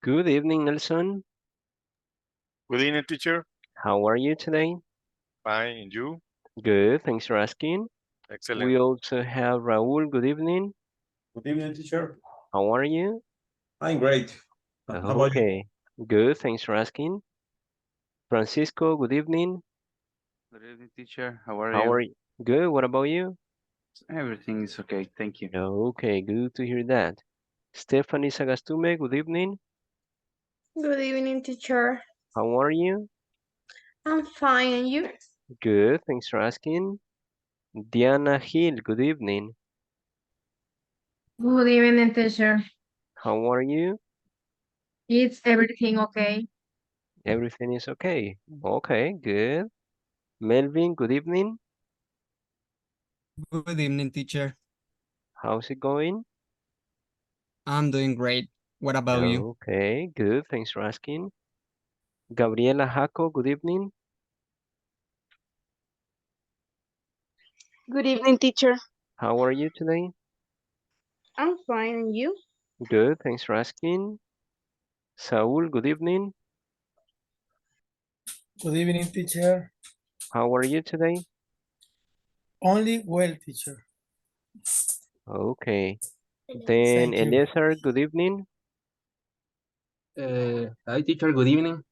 Good evening, Nelson. Good evening, teacher. How are you today? Fine, and you? Good, thanks for asking. Excellent. We also have Raul. Good evening. Good evening, teacher. How are you? I'm great. How about you? Okay, good, thanks for asking. Francisco, good evening. Good evening, teacher. How are How you? are you? Good, what about you? Everything is okay. Thank you. Okay, good to hear that. Stephanie Sagastume, good evening. Good evening, teacher. How are you? I'm fine, and you? Good, thanks for asking. Diana Hill, good evening. Good evening, teacher. How are you? Is everything okay? Everything is okay. Okay, good. Melvin, good evening. Good evening, teacher. How's it going? I'm doing great. What about you? Okay, good. Thanks for asking. Gabriela Jaco, good evening. Good evening, teacher. How are you today? I'm fine, and you? Good, thanks for asking. Saul, good evening. Good evening, teacher. How are you today? Only well, teacher. Okay. Then Thank you. Eliezer, good evening. Hi, teacher. Good evening.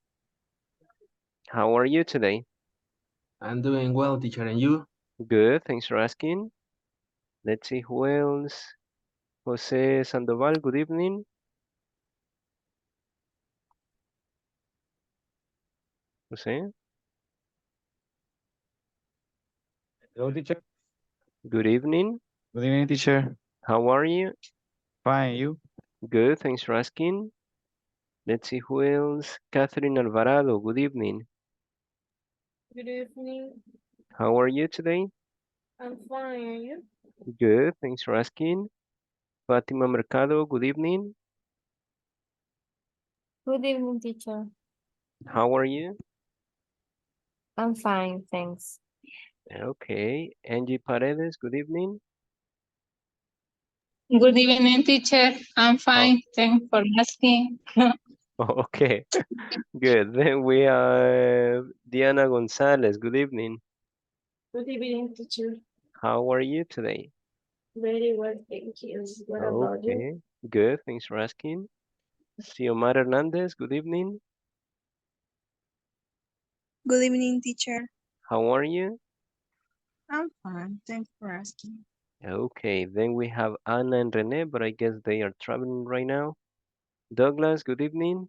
How are you today? I'm doing well, teacher. And you? Good, thanks for asking. Let's see who else. Jose Sandoval, good evening. Jose, Hello, teacher. good evening. Good evening, teacher. How are you? Fine, you? Good, thanks for asking. Let's see who else. Catherine Alvarado, good evening. Good evening. How are you today? I'm fine, and you? Good, thanks for asking. Fatima Mercado, good evening. Good evening, teacher. How are you? I'm fine, thanks. Okay. Angie Paredes, good evening. Good evening, teacher. I'm How? fine. Thanks for asking. Okay, good. Then we have Diana Gonzalez, good evening. Good evening, teacher. How are you today? Very well, thank you. What about you? Okay, good. Thanks for asking. Xiomara Hernandez, good evening. Good evening, teacher. How are you? I'm fine. Thanks for asking. Okay, then we have Anna and Rene, but I guess they are traveling right now. Douglas, good evening.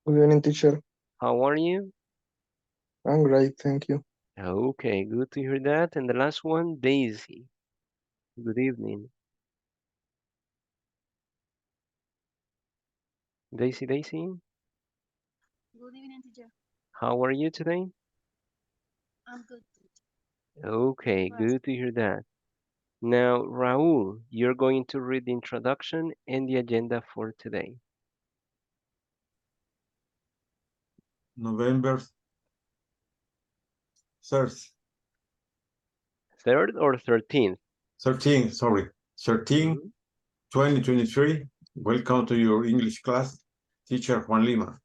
Good evening, teacher. How are you? I'm great, thank you. Okay, good to hear that. And the last one, Daisy. Good evening. Daisy, Daisy, Good evening, teacher. how are you today? I'm good, teacher. Okay, For asking. good to hear that. Now, Raul, you're going to read the introduction and the agenda for today. November 3rd, 3rd or 13th? 13, sorry. 13, 2023. Welcome to your English class, teacher Juan Lima.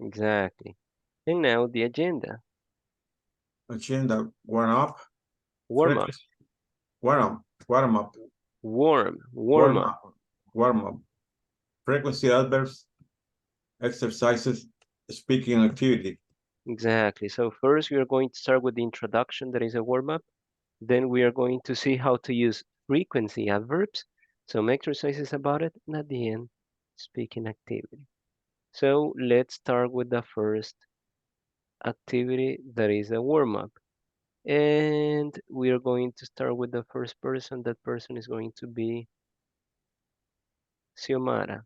Exactly. And now the agenda. Agenda, warm up. Warm up. Warm up. Warm up. Warm up. Warm up. Frequency adverbs, exercises, speaking activity. Exactly. So first we are going to start with the introduction, that is a warm up. Then we are going to see how to use frequency adverbs, some exercises about it, and at the end, speaking activity. So let's start with the first activity, that is a warm up. And we are going to start with the first person. That person is going to be Xiomara.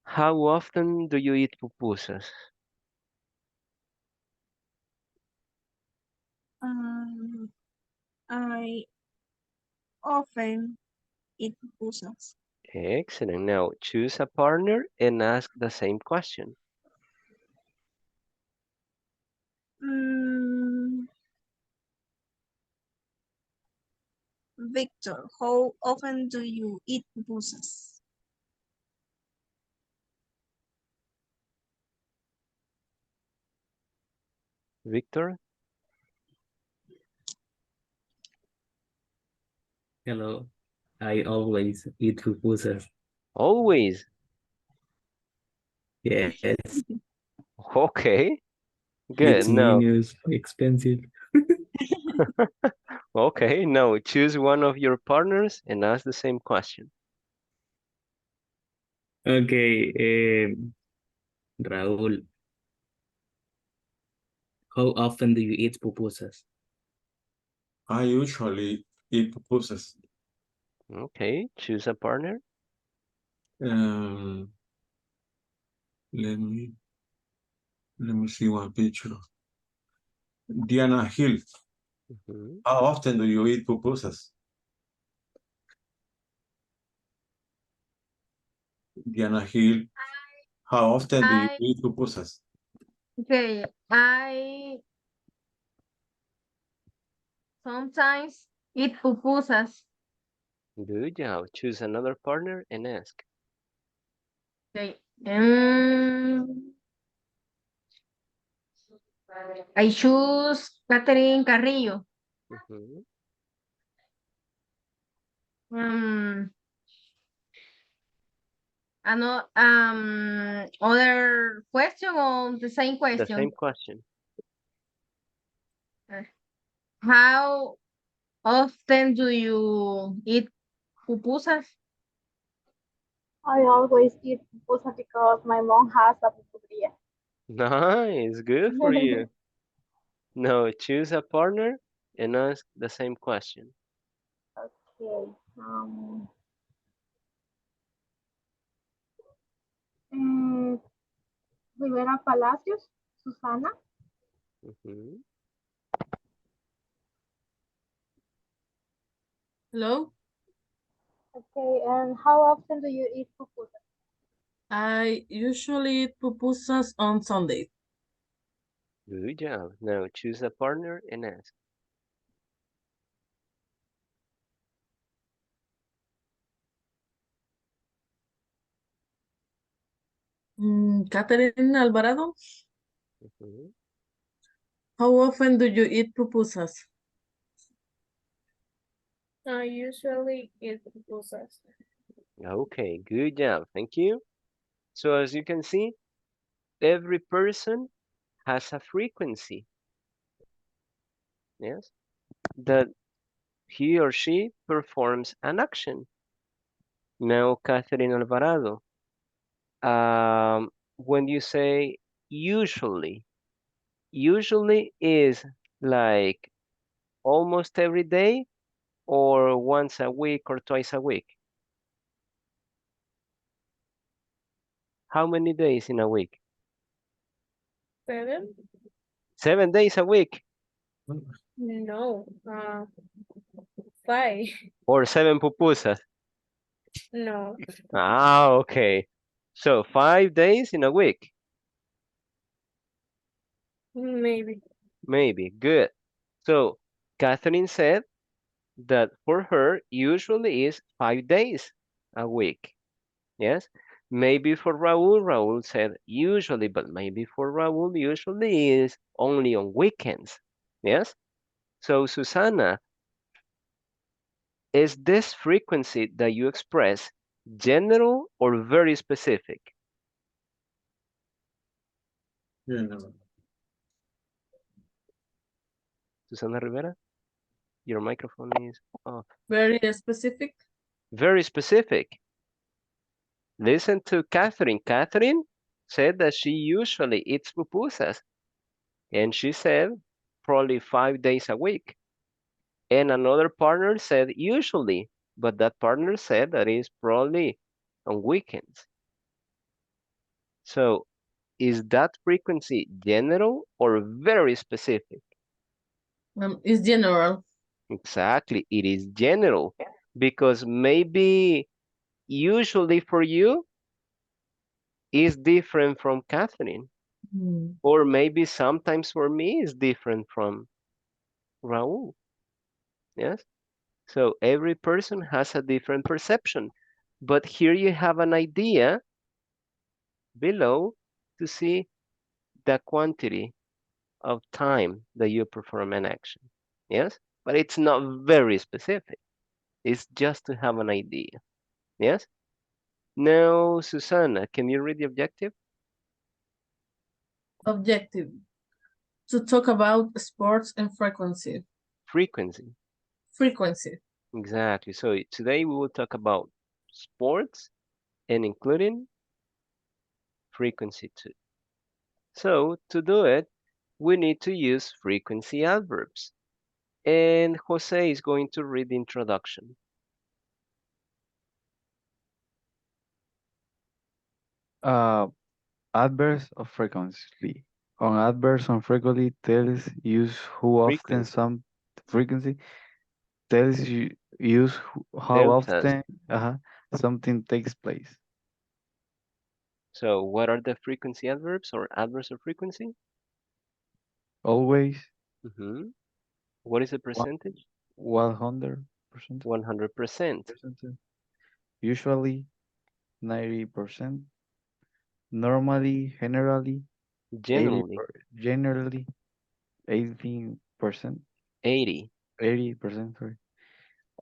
How often do you eat pupusas? I often eat pupusas. Excellent. Now choose a partner and ask the same question. Mm, Victor, how often do you eat pupusas? Victor? Hello. I always eat pupusas. Always. Yes, Okay. Good. it's No. menus expensive. Okay. No. Choose one of your partners and ask the same question. Okay, Raúl, how often do you eat pupusas? I usually eat pupusas. Okay. Choose a partner. Um, let me see one picture. Diana Hill, Mhm. how often do you eat pupusas? Diana Hill, how often do you I eat pupusas? okay. I sometimes eat pupusas. Good job. Choose another partner and ask. Okay. I choose Catherine Carrillo. Mhm. Um, other question or the same The question? same question. How often do you eat pupusas? I always eat pupusa because my mom has a pupuseria. Nice. Good for you. No. Choose a partner and ask the same question. Okay. mm, Rivera Palacios, Susana. Mhm. Hello, Okay, and how often do you eat pupusa? I usually eat pupusas on Sundays. Good job. Now choose a partner and ask. Catherine Alvarado, Mhm. how often do you eat pupusas? I usually eat pupusas. Okay, good job. Thank you. So as you can see, every person has a frequency, yes, that he or she performs an action. Now, Catherine Alvarado, when you say usually, usually is like almost every day or once a week or twice a week? How many days in a week? 7? 7 days a week No. 5. or 7 pupusas? No. Ah, okay. So 5 days in a week, Maybe. maybe. Good. So Catherine said that for her usually is 5 days a week. Yes. Maybe for Raul, Raul said usually, but maybe for Raul usually is only on weekends. Yes. So Susana, is this frequency that you express general or very specific? General. Susana Rivera, your microphone is off. Very specific. Very specific. Listen to Catherine. Catherine said that she usually eats pupusas, and she said probably 5 days a week. And another partner said usually, but that partner said that is probably on weekends. So is that frequency general or very specific? It's general. Exactly, it is general because maybe usually for you is different from Catherine, or maybe sometimes for me is different from Raul. Yes. So every person has a different perception. But here you have an idea below to see the quantity of time that you perform an action. Yes? But it's not very specific. It's just to have an idea. Yes? Now, Susanna, can you read the objective? Objective. To talk about sports and frequency. Frequency. Frequency. Exactly. So today we will talk about sports and including frequency too. So to do it, we need to use frequency adverbs. And Jose is going to read the introduction. Adverbs of frequency. On adverbs on frequently tells use who often Frequency. some frequency tells you use how Tells us. often something takes place. So what are the frequency adverbs or adverbs of frequency? Always What is the percentage? 100%. 100%. Usually 90%. Normally, generally, Generally. generally 18%. 80. 80%, sorry.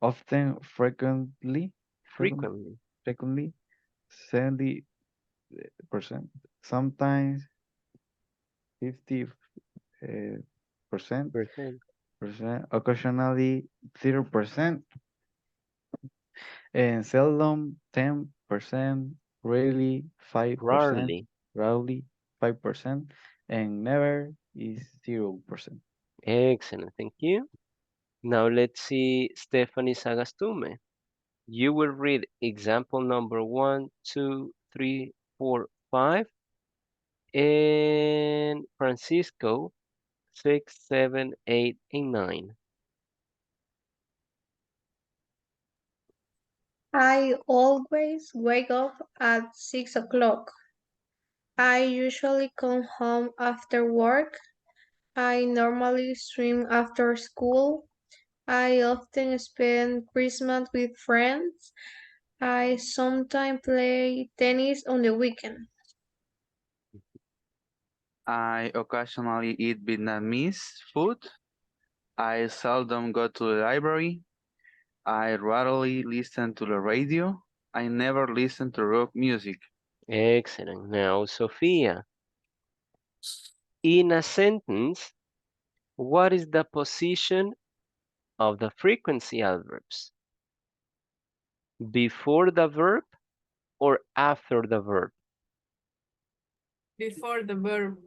Often, frequently, Frequently. 70%. Sometimes 50%. Occasionally 0%. And seldom 10%. Rarely 5%. Rarely 5%. And never is 0%. Excellent. Thank you. Now let's see Stephanie Sagastume. You will read example number 1, 2, 3, 4, 5. And Francisco 6, 7, 8, and 9. I always wake up at 6 o'clock. I usually come home after work. I normally swim after school. I often spend Christmas with friends. I sometimes play tennis on the weekend. I occasionally eat Vietnamese food. I seldom go to the library. I rarely listen to the radio. I never listen to rock music. Excellent. Now, Sophia, in a sentence, what is the position of the frequency adverbs? Before the verb or after the verb? Before the verb.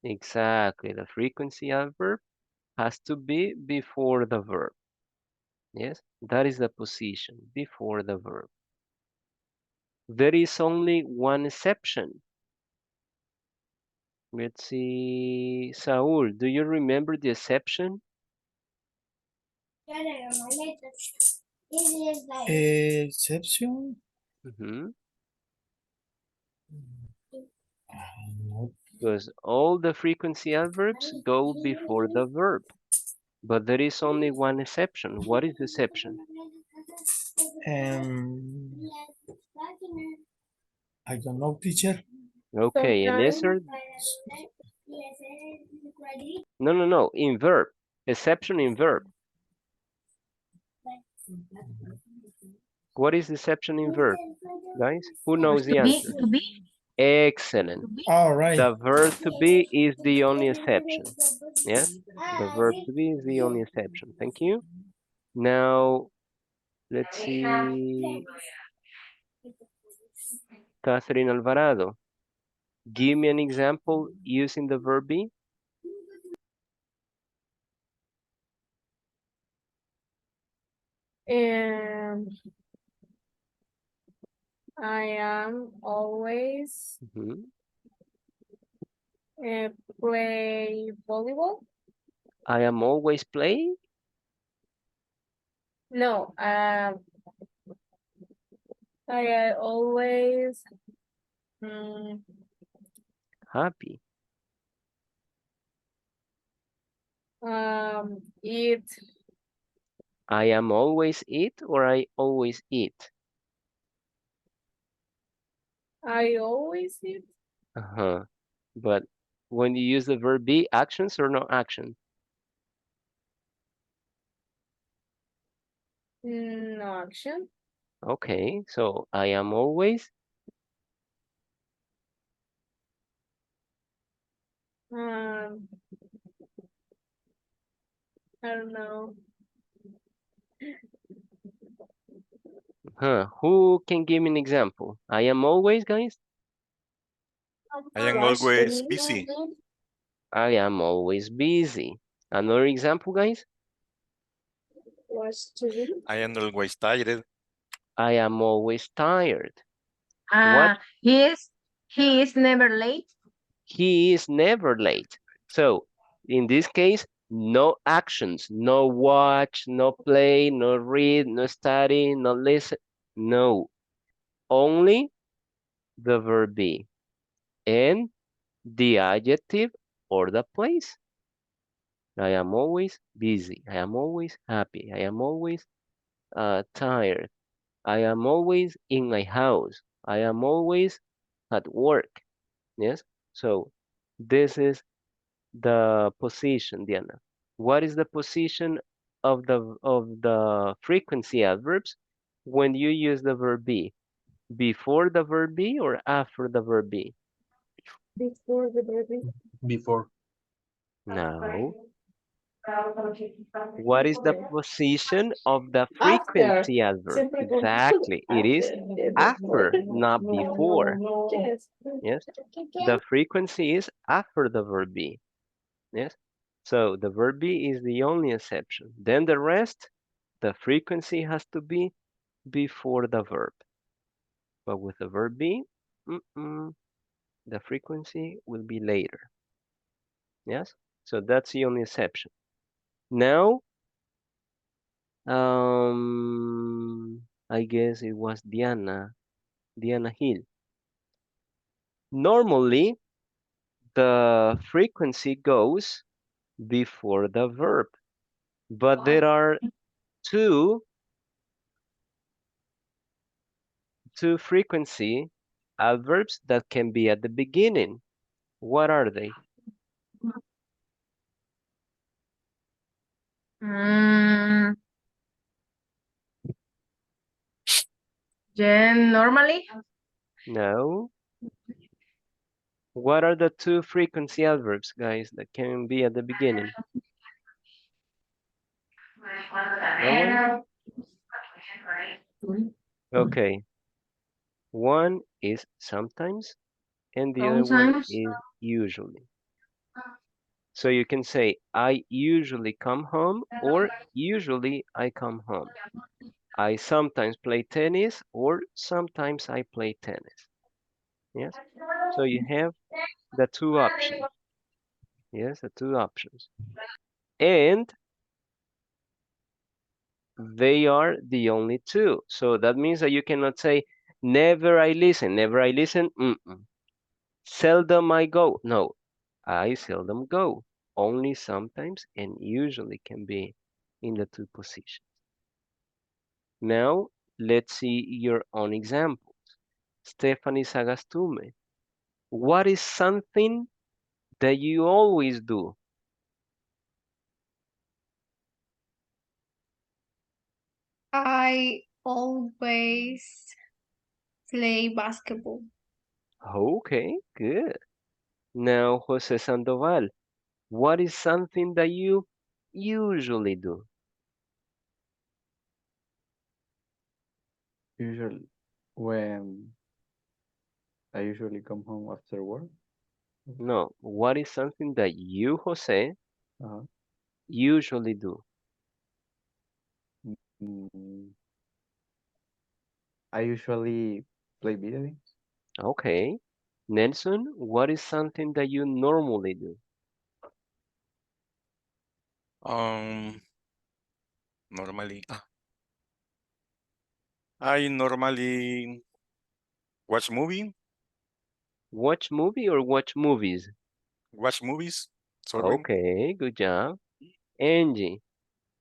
Exactly. The frequency adverb has to be before the verb. Yes, that is the position, before the verb. There is only one exception. Let's see. Saul, do you remember the exception? Exception? Because all the frequency adverbs go before the verb. But there is only one exception. What is the exception? I don't know, teacher. Okay, and answer. No. In verb. Exception in verb. What is exception in verb, guys? Who knows the answer? To be? Excellent. All right. The verb to be is the only exception. Yes, the verb to be is the only exception. Thank you. Now, let's see. Catherine Alvarado, give me an example using the verb be. I am always play volleyball. I am always playing. No, I always Happy. eat I am always eat or I always eat? I always eat. Uh-huh. But when you use the verb be, actions or no action? No action. Okay, so I am always Um, I don't know. Who can give me an example? I am always, guys? I am Watch always TV. busy. I am always busy. Another example, guys? Watch TV. I am always tired. I am always tired. He is never late. He is never late. So in this case, no actions, no watch, no play, no read, no study, no listen. No, only the verb be and the adjective or the place. I am always busy. I am always happy. I am always tired. I am always in my house. I am always at work. Yes. So this is the position, Diana. What is the position of the frequency adverbs when you use the verb be? Before the verb be or after the verb be? Before the baby. Before. No. What is the position of the After. frequency adverb? Siempre con Exactly. It is before. after, not before. Yes. Yes. The frequency is after the verb be. Yes. So the verb be is the only exception. Then the rest, the frequency has to be before the verb. But with the verb be, the frequency will be later. Yes. So that's the only exception. Now, I guess it was Diana Hill. Normally, the frequency goes before the verb, but there are two frequency adverbs that can be at the beginning. What are they? Normally. No. What are the two frequency adverbs, guys, that can be at the beginning? No one? Okay. One is sometimes, and the other one Sometimes. is usually. So you can say, I usually come home, or usually I come home. I sometimes play tennis, or sometimes I play tennis. Yes? So you have the two options. Yes, the two options. And they are the only two. So that means that you cannot say, never I listen, never I listen. Seldom I go. No, I seldom go. Only sometimes and usually can be in the two positions. Now, let's see your own examples. Stephanie Sagastume, what is something that you always do? I always play basketball. Okay, good. Now, Jose Sandoval, what is something that you usually do? Usually, when I usually come home after work. No, what is something that you, Jose, Uh-huh. usually do? I usually play video games. Okay. Nelson, what is something that you normally do? Normally, I normally watch movie. Watch movie or watch movies? Watch movies. Sorry. Okay, good job. Angie,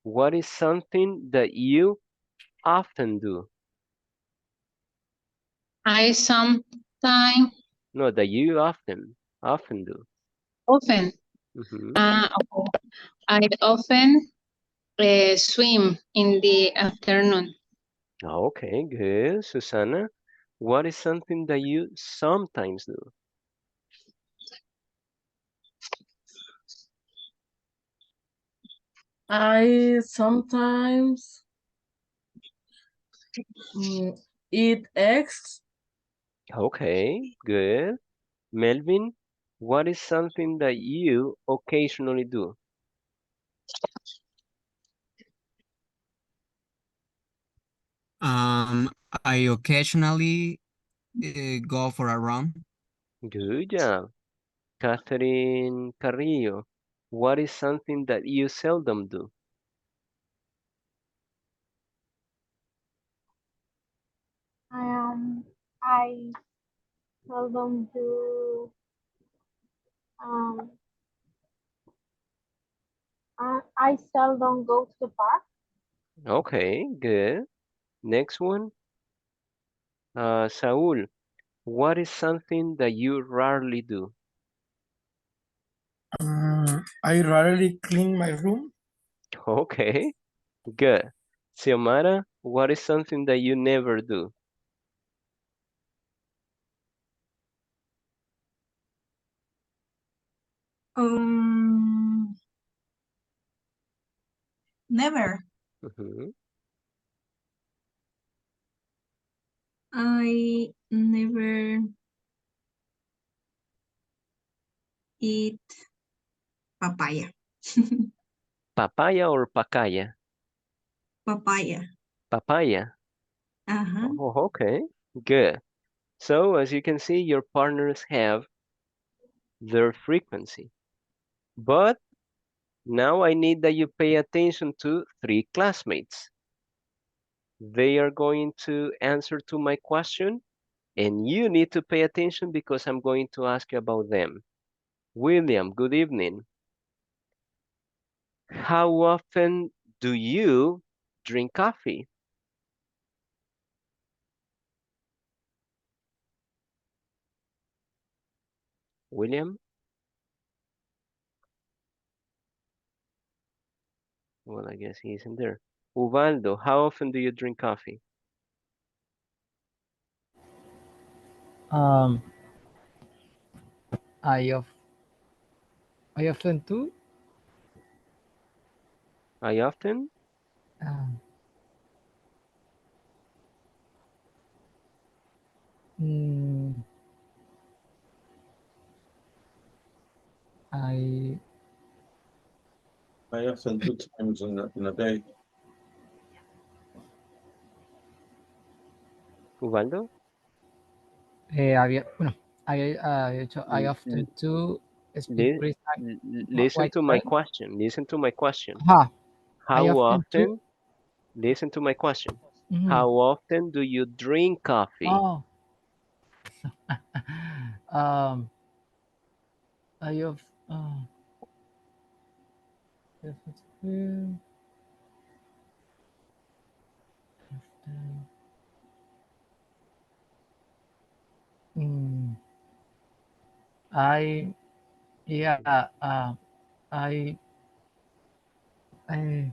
What is something that you often do? I sometimes No, that you often do. often Mhm. okay. I often swim in the afternoon. Okay, good. Susana, what is something that you sometimes do? I sometimes eat eggs. Okay, good. Melvin, what is something that you occasionally do? I occasionally go for a run. Good job. Catherine Carrillo, what is something that you seldom do? I seldom do. Um, I seldom go to the park. Okay, good. Next one. Saul, what is something that you rarely do? I rarely clean my room. Okay, good. Xiomara, what is something that you never do? Never. Mhm. I never eat papaya. Papaya or pacaya? Papaya. Papaya. Uh-huh. Oh, okay, good. So as you can see, your partners have their frequency. But now I need that you pay attention to three classmates. They are going to answer to my question, and you need to pay attention because I'm going to ask you about them. William, good evening. How often do you drink coffee? William? Well, I guess he isn't there. Ubaldo, how often do you drink coffee? Um, I of I often do. I often? Um, mm, I often 2 times in a day. Ubaldo? bueno, I often do speak Li- precise. Listen Wait, to my right? question. Listen to my question. I How often do. often? Listen to my question. Mhm. How often do you drink coffee? Oh, um, I of mm, I yeah I I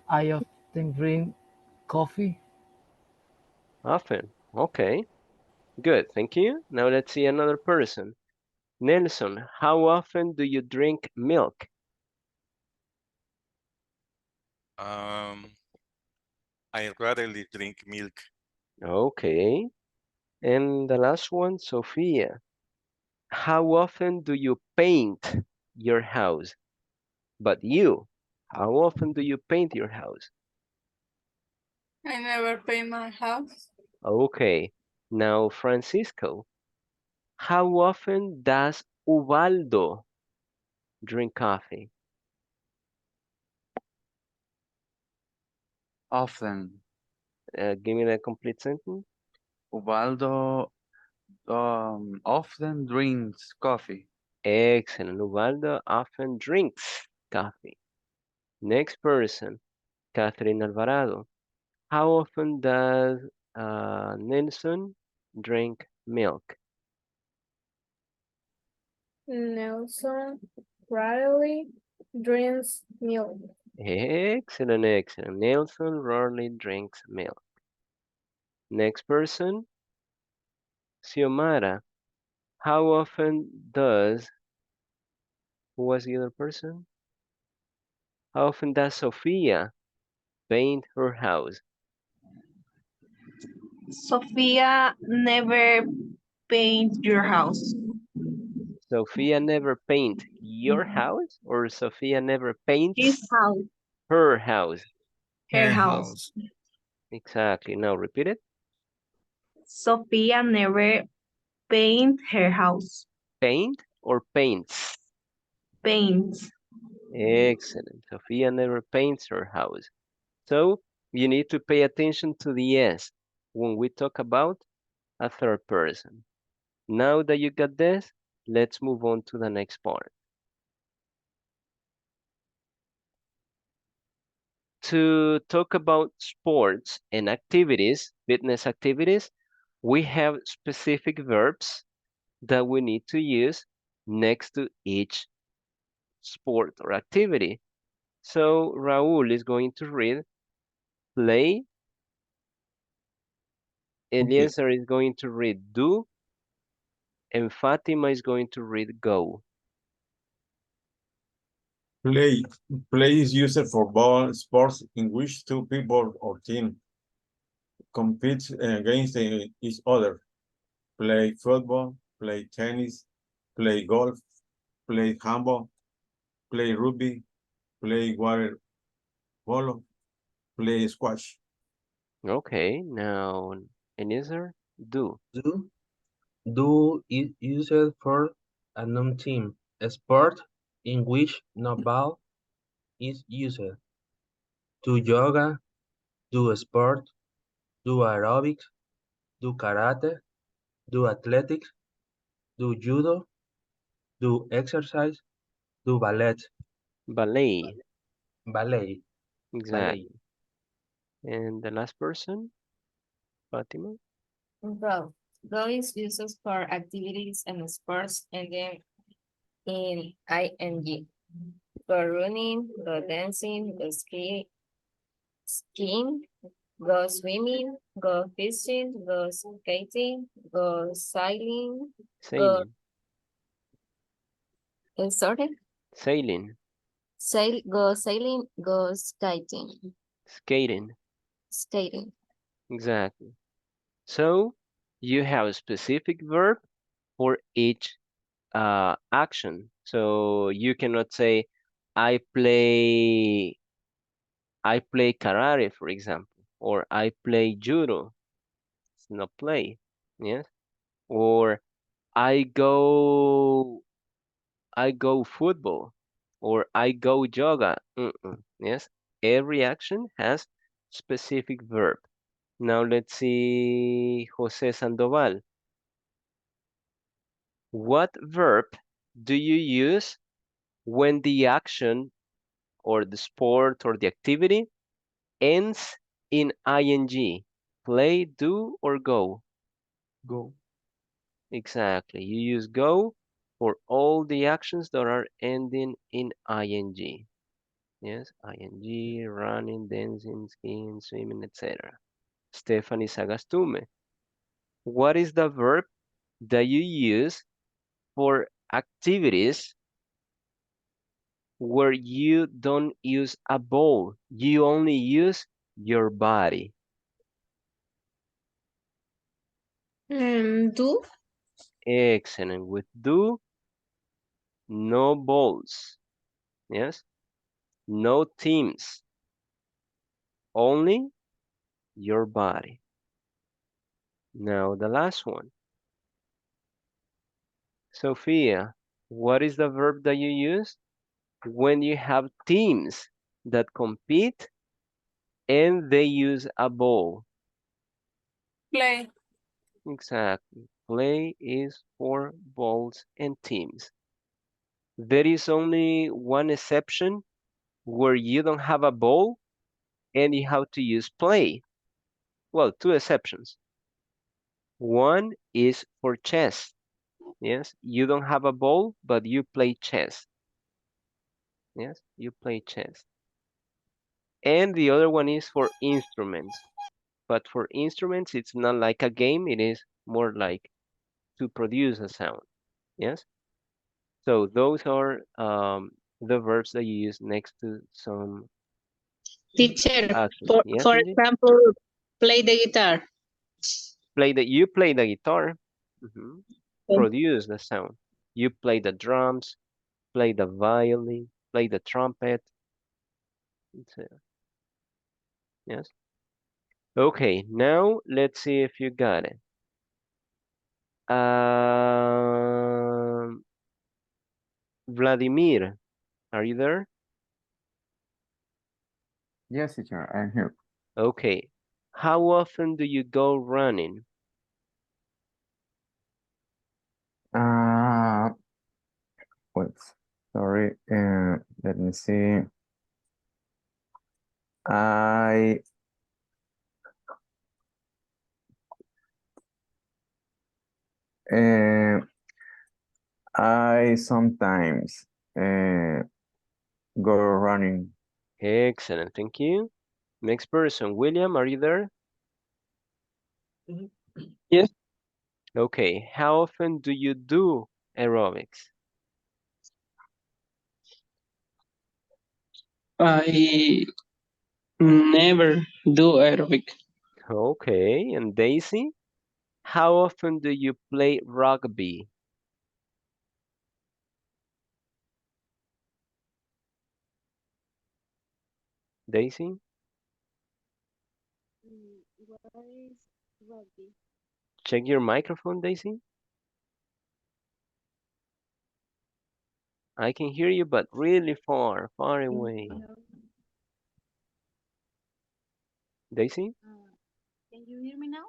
I often drink coffee. Often. Okay. Good. Thank you. Now let's see another person. Nelson, how often do you drink milk? I rarely drink milk. Okay. And the last one, Sophia. How often do you paint your house? But you, how often do you paint your house? I never paint my house. Okay. Now, Francisco, how often does Ubaldo drink coffee? Often. Give me the complete sentence. Ubaldo often drinks coffee. Excellent. Ubaldo often drinks coffee. Next person, Catherine Alvarado. How often does Nelson drink milk? Nelson rarely drinks milk. Excellent, excellent. Nelson rarely drinks milk. Next person, Xiomara. How often does, who was the other person? How often does Sophia paint her house? Sophia never paint your house. Sophia never paint your house, or Sophia never His paints house. her house? Her house. Exactly. Now repeat it. Sophia never paint her house. Paint or paints? Paints. Excellent. Sophia never paints her house. So you need to pay attention to the S when we talk about a third person. Now that you got this, let's move on to the next part. To talk about sports and activities, fitness activities, we have specific verbs that we need to use next to each sport or activity. So Raúl is going to read play. Eliezer is going to read do. And Fatima is going to read go. Play. Play is used for ball sports in which two people or team compete against each other. Play football, play tennis, play golf, play handball, play rugby, play water polo, play squash. Okay, now Eliezer, do. Do is used for a non-team sport in which no ball is used. Do yoga, do sport, do aerobics, do karate, do athletics, do judo, do exercise, do ballet. Ballet. Ballet. Exactly. And the last person, Fatima? Go. Go is used for activities and sports and then in ing. Go running, go dancing, go skiing, go swimming, go fishing, go skating, go sailing, go Sailing. sorry, Sailing. go sailing, go skating, Skating. skating. Exactly. So you have a specific verb for each action. So you cannot say I play karate, for example, or I play judo. It's not play. Yes. Or I go football, or I go yoga. Yes. Every action has specific verb. Now let's see Jose Sandoval. What verb do you use when the action or the sport or the activity ends in ing? Play, do, or go? Go. Exactly. You use go for all the actions that are ending in ing. Yes, ing, running, dancing, skiing, swimming, etc. Stephanie Sagastume. What is the verb that you use for activities where you don't use a ball? You only use your body. Do. Excellent. With do, no balls. Yes. No teams. Only your body. Now the last one. Sophia, what is the verb that you use when you have teams that compete and they use a ball? Play. Exactly. Play is for balls and teams. There is only one exception where you don't have a ball and you have to use play. Well, two exceptions. One is for chess. Yes, you don't have a ball, but you play chess. Yes, you play chess. And the other one is for instruments. But for instruments, it's not like a game, it is more like to produce a sound. Yes? So those are the verbs that you use next to some Teacher, action. Yes, for Angie? example, play the guitar. You play the guitar, Okay. produce the sound. You play the drums, play the violin, play the trumpet. Yes. Okay, now let's see if you got it. Vladimir, are you there? Yes, teacher, I'm here. Okay. How often do you go running? Uh, wait, sorry. Let me see. I uh, I sometimes go running. Excellent, thank you. Next person, William, are you there? Yes. Okay, how often do you do aerobics? I never do aerobic. Okay, and Daisy, how often do you play rugby? Daisy? What is rugby? Check your microphone, Daisy. I can hear you, but really far, far away. No. Daisy? Can you hear me now?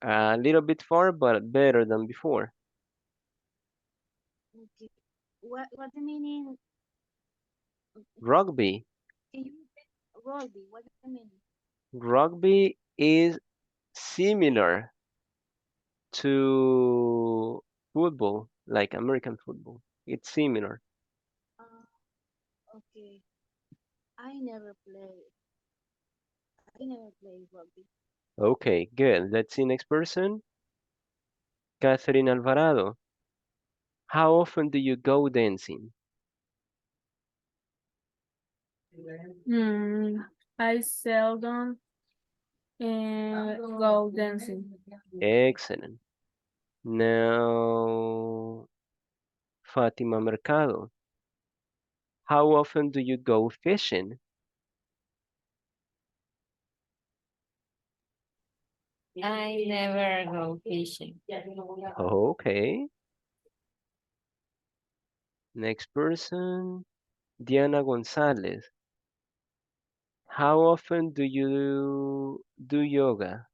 A little bit far, but better than before. Okay. What the meaning? Rugby. Can you repeat rugby? What the meaning? Rugby is similar to football, like American football. It's similar. Okay. I never play. I never play rugby. Okay, good. Let's see next person. Catherine Alvarado. How often do you go dancing? I seldom go dancing. Excellent. Now, Fatima Mercado. How often do you go fishing? I never go fishing. Okay. Next person, Diana Gonzalez. How often do you do yoga?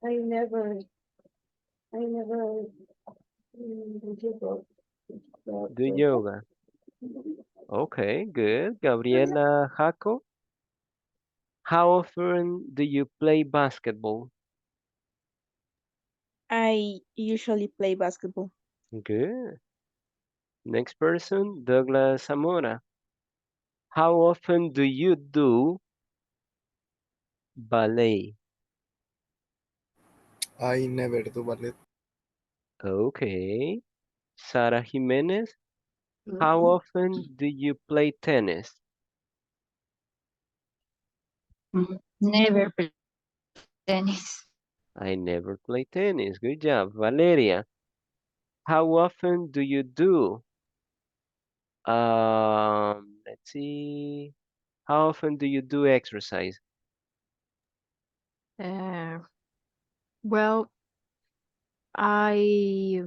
I never do Do yoga. Okay, good. Gabriela Jaco. How often do you play basketball? I usually play basketball. Good. Next person, Douglas Zamora. How often do you do ballet? I never do ballet. Okay. Sara Jimenez. How often do you play tennis? Never play tennis. I never play tennis. Good job. Valeria. How often do you do? Let's see. How often do you do exercise? Well, I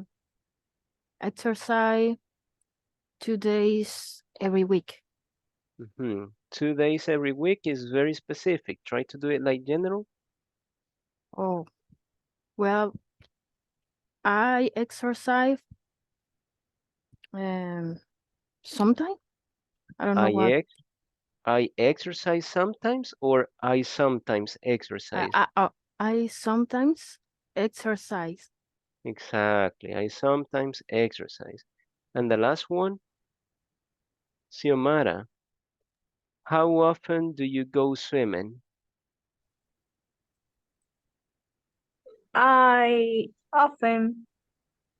exercise 2 days every week. 2 days every week is very specific. Try to do it like general. Oh, well, I exercise sometime. I don't know I what. I exercise sometimes or I sometimes I, exercise? I, I, I sometimes exercise. Exactly. I sometimes exercise. And the last one, Xiomara, how often do you go swimming? I often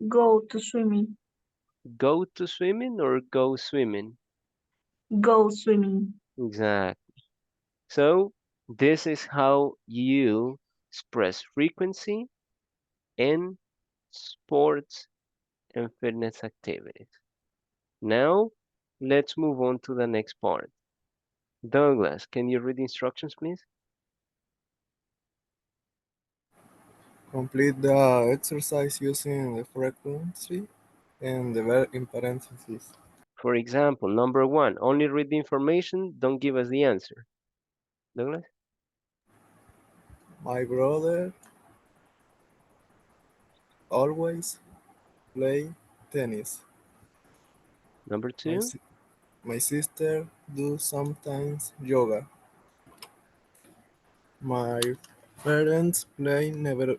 go to swimming. Go to swimming or go swimming? Go swimming. Exactly. So this is how you express frequency in sports and fitness activities. Now, let's move on to the next part. Douglas, can you read the instructions, please? Complete the exercise using the frequency and the verb in parentheses. For example, number one, only read the information, don't give us the answer. Douglas? My brother always play tennis. Number My, two? my sister do sometimes yoga. My parents play never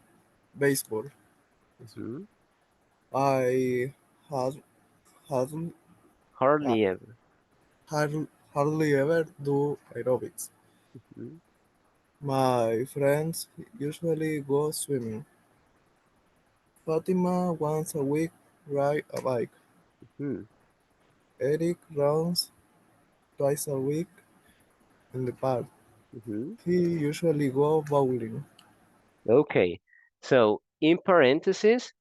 baseball. Mhm. I had, had, Hardly ever. hardly ever do aerobics. Mhm. My friends usually go swimming. Fatima once a week ride a bike. Mhm. Eric runs twice a week in the park. Mhm. He usually go bowling. Okay, so in parentheses,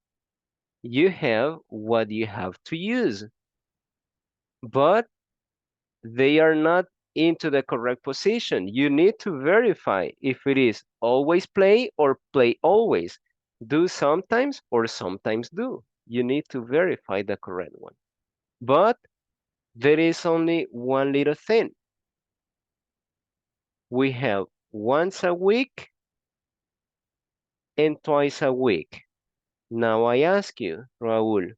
you have what you have to use, but they are not into the correct position. You need to verify if it is always play or play always, do sometimes or sometimes do. You need to verify the correct one. But there is only one little thing. We have once a week and twice a week. Now I ask you, Raul,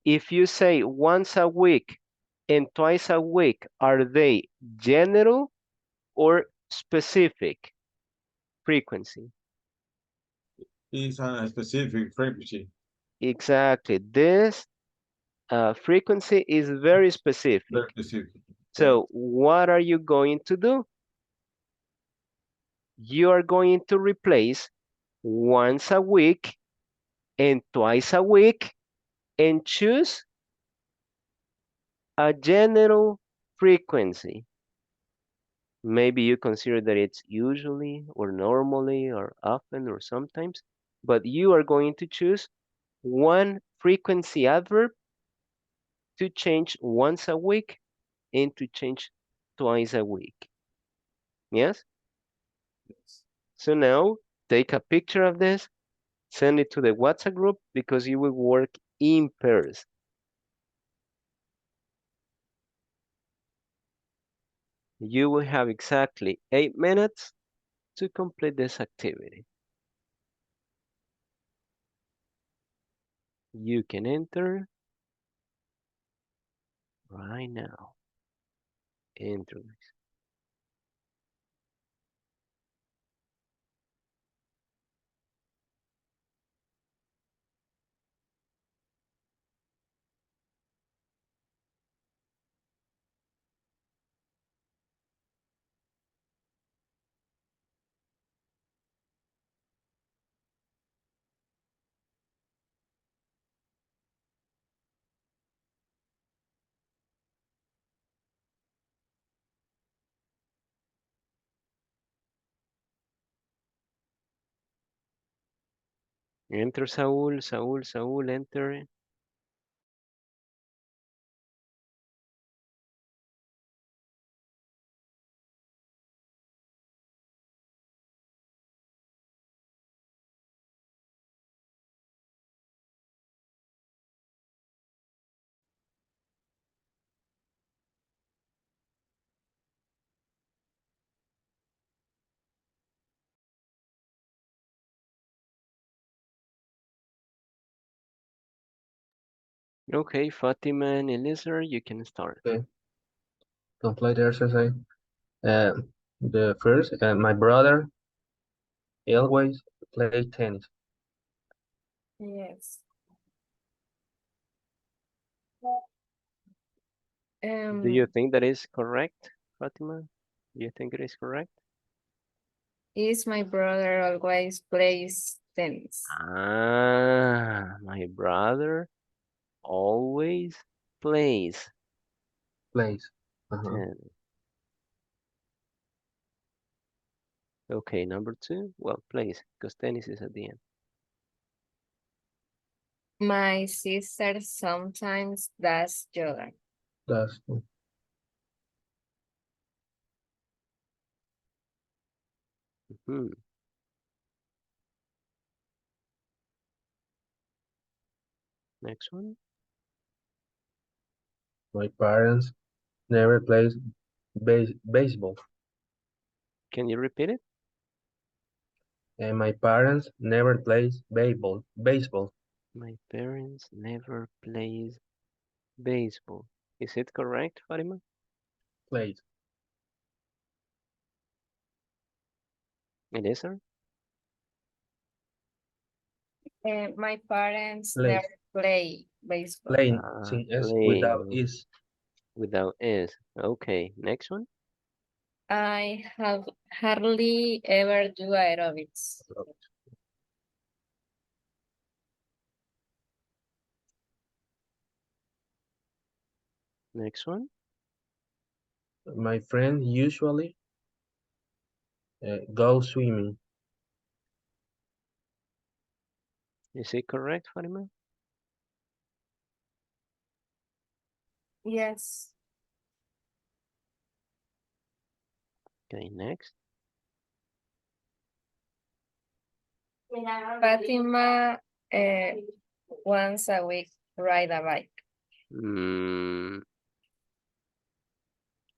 if you say once a week and twice a week, are they general or specific frequency? Is a specific frequency. Exactly. This frequency is very specific. Very specific. So what are you going to do? You are going to replace once a week and twice a week and choose a general frequency. Maybe you consider that it's usually or normally or often or sometimes, but you are going to choose one frequency adverb to change once a week and to change twice a week. Yes? So now take a picture of this, send it to the WhatsApp group because you will work in pairs. You will have exactly 8 minutes to complete this activity. You can enter right now. Enter. Enter Saúl, Saúl, Saúl, enter. Okay, Fatima and Eliezer, you can start. Okay. complete the exercise. The first, my brother always play tennis. Yes. Do you think that is correct, Fatima? Do you think it is correct? Is my brother always plays tennis? Ah, my brother always plays Plays. tennis. Okay, number two. Well, plays, because tennis is at the end. My sister sometimes does yoga. That's Hmm. Next one. my parents never plays baseball. Can you repeat it? And my parents never plays baseball. My parents never plays baseball. Is it correct, Fatima? Plays. It is, sir? My parents Plays. never play baseball. Playing sin S without Play is. without is. Okay, next one. I have hardly ever do aerobics. Next one. My friend usually go swimming. Is it correct, Fatima? Yes. Okay, next. Fatima once a week ride a bike.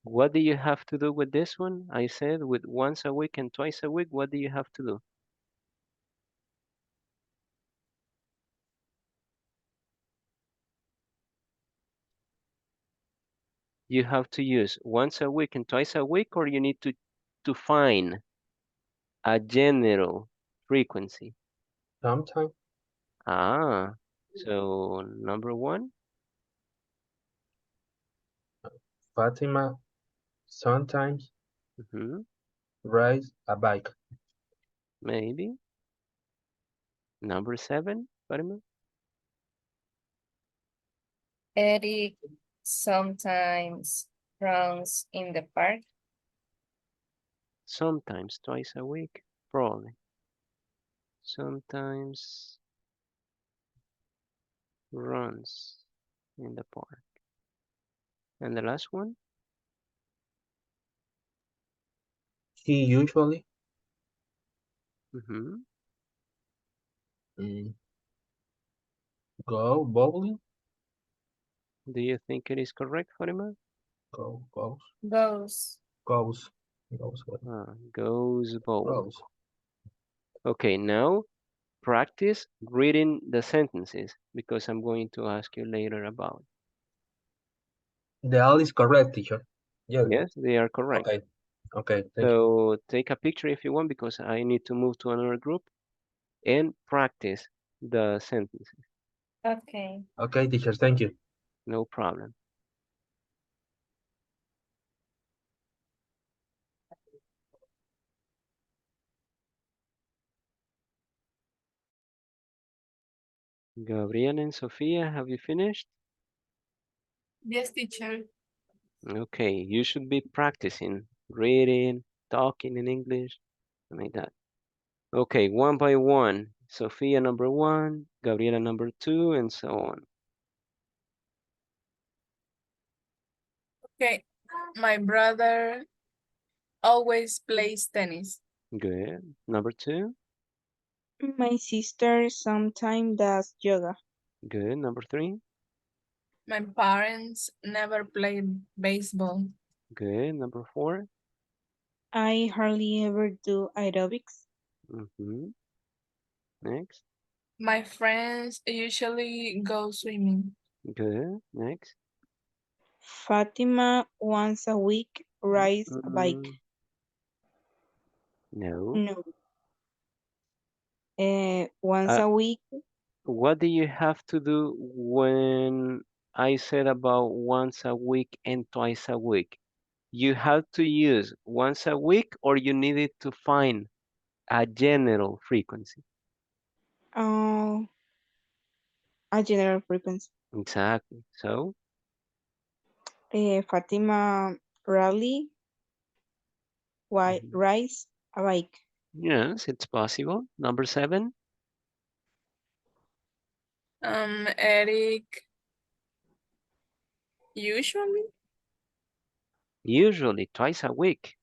What do you have to do with this one? I said with once a week and twice a week, what do you have to do? You have to use once a week and twice a week, or you need to find a general frequency. Sometimes. Ah, so number one. Fatima sometimes rides a bike. Maybe. Number seven, Fatima. Eric sometimes runs in the park. Sometimes twice a week, probably. Sometimes runs in the park. And the last one? He usually go bowling. Do you think it is correct, Fatima? Goes. Goes. Goes bowling. Goes. Okay, now practice reading the sentences because I'm going to ask you later about. The all is correct, teacher. Yes, they are correct. Okay. Okay, thank you. So take a picture if you want because I need to move to another group and practice the sentences. Okay. Okay, teacher, thank you. No problem. Gabriel and Sofia, have you finished? Yes, teacher. Okay, you should be practicing reading, talking in English, like that. Okay, one by one. Sofia number one, Gabriela number two, and so on. Okay, my brother always plays tennis. Good. Number two. My sister sometimes does yoga. Good. Number three. My parents never play baseball. Good. Number four. I hardly ever do aerobics. Next. My friends usually go swimming. Good. Next. Fatima once a week rides a bike. No. No. Once Uh, a week. what do you have to do when I said about once a week and twice a week? You have to use once a week or you needed to find a general frequency. A general frequency. Exactly. So, Fatima rarely rides a bike. yes, it's possible. Number 7. Eric usually. Usually twice a week.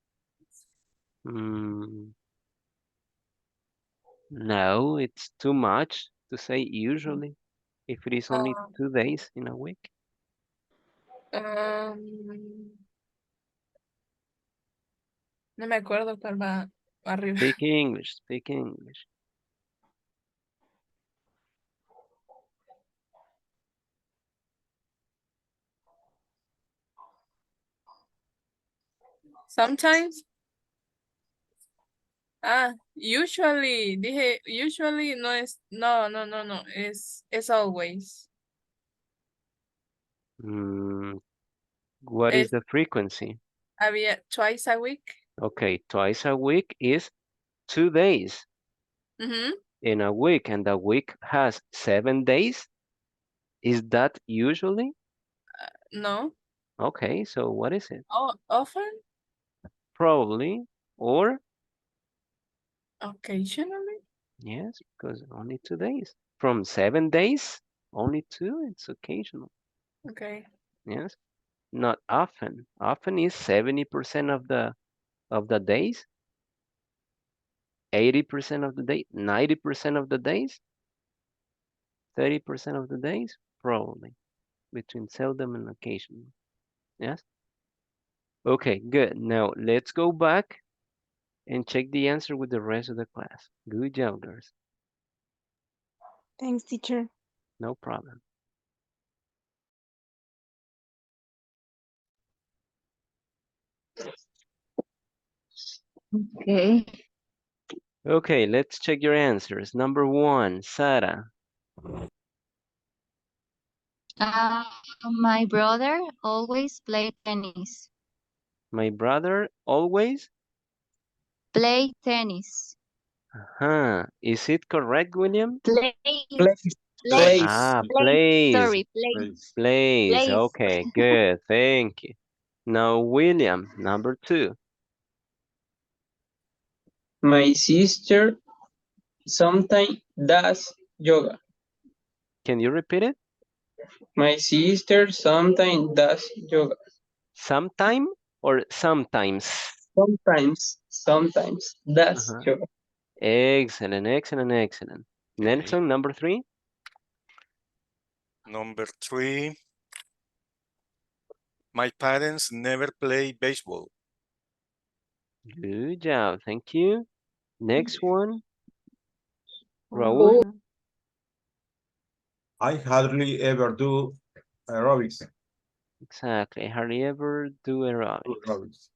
No, it's too much to say usually if it is only 2 days in a week. No me acuerdo cuál va arriba. Speak English, speak English. Sometimes. Usually. Dije, usually no es, no, es always. What is the frequency? Había twice a week. Okay, twice a week is 2 days in a week, and a week has 7 days. Is that usually? No. Okay, so what is it? Often? Probably, or? Occasionally? Yes, because only 2 days. From 7 days, only 2, it's occasional. Okay. Yes, not often. Often is 70% of the days, 80% of the day, 90% of the days, 30% of the days, probably between seldom and occasional. Yes. Okay, good. Now let's go back and check the answer with the rest of the class. Good job, girls. Thanks, teacher. No problem. Okay. Okay, let's check your answers. Number 1, Sarah. My brother always play tennis. My brother always Play tennis. Is it correct, William? Plays. Ah, Plays. plays. Sorry, plays. Plays. Plays. Okay, good. Thank you. Now, William, number 2. My sister sometimes does yoga. Can you repeat it? My sister sometimes does yoga. Sometime or sometimes? Sometimes does yoga. Excellent, excellent, excellent. Nelson, number 3. Number 3. My parents never play baseball. Good job. Thank you. Next one. Raul. I hardly ever do aerobics. Exactly. Hardly ever do aerobics.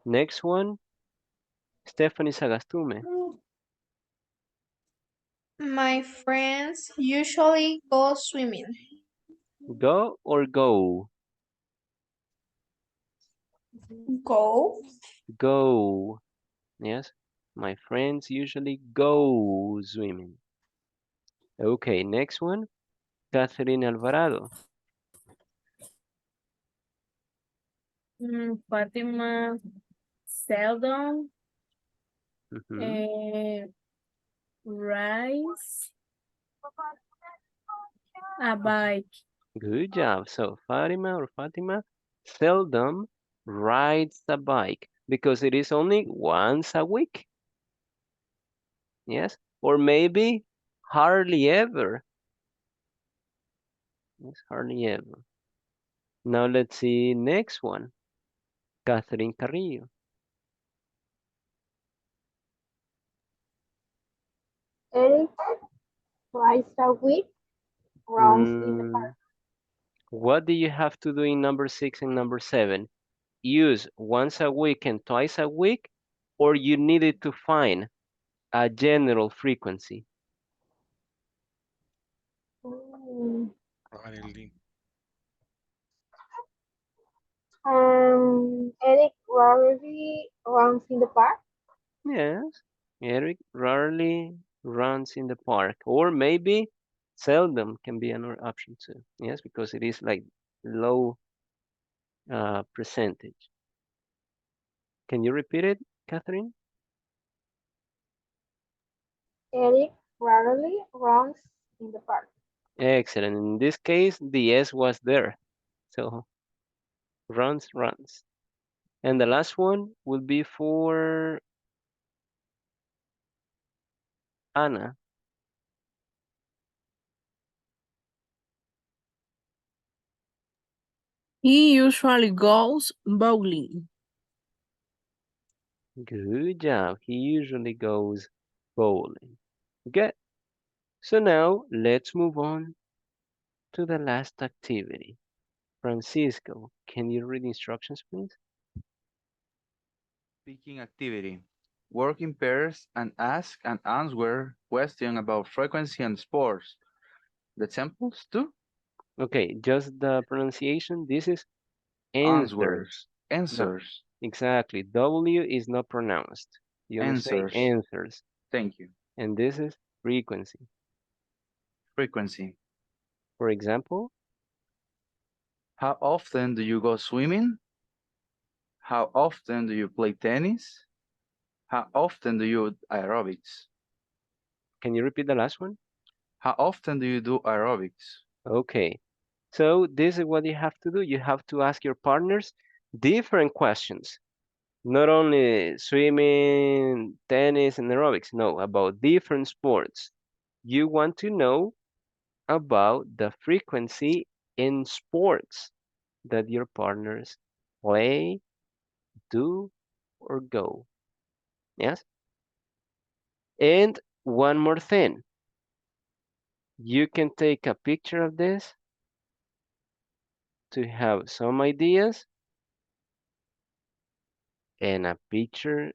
Next one. Stephanie Sagastume. My friends usually go swimming. Go or go? Go. Go. Yes. My friends usually go swimming. Okay, next one. Catherine Alvarado. Fatima seldom rides a bike. Good job. So Fatima seldom rides a bike because it is only once a week. Yes. Or maybe hardly ever. Yes, hardly ever. Now let's see next one. Catherine Carrillo. Eric twice a week runs in the park. What do you have to do in number 6 and number 7? Use once a week and twice a week, or you needed to find a general frequency? Mm, Rarely. Eric rarely runs in the park. Yes, Eric rarely runs in the park, or maybe seldom can be another option too. Yes, because it is like low percentage. Can you repeat it, Catherine? Eric rarely runs in the park. Excellent. In this case, the S was there. So runs, runs. And the last one will be for Anna. He usually goes bowling. Good job. He usually goes bowling. Good. So now let's move on to the last activity. Francisco, can you read instructions, please? Speaking activity. Work in pairs and ask and answer questions about frequency and sports. The examples too? Okay, just the pronunciation. This is Answers. answers. No, Answers. exactly. W is not pronounced. You only say Answers. answers. Thank you. And this is frequency. Frequency. For example, How often do you go swimming? How often do you play tennis? How often do you do aerobics? can you repeat the last one? How often do you do aerobics? Okay. So this is what you have to do. You have to ask your partners different questions. Not only swimming, tennis, and aerobics. No, about different sports. You want to know about the frequency in sports that your partners play, do, or go. Yes? And one more thing. You can take a picture of this to have some ideas and a picture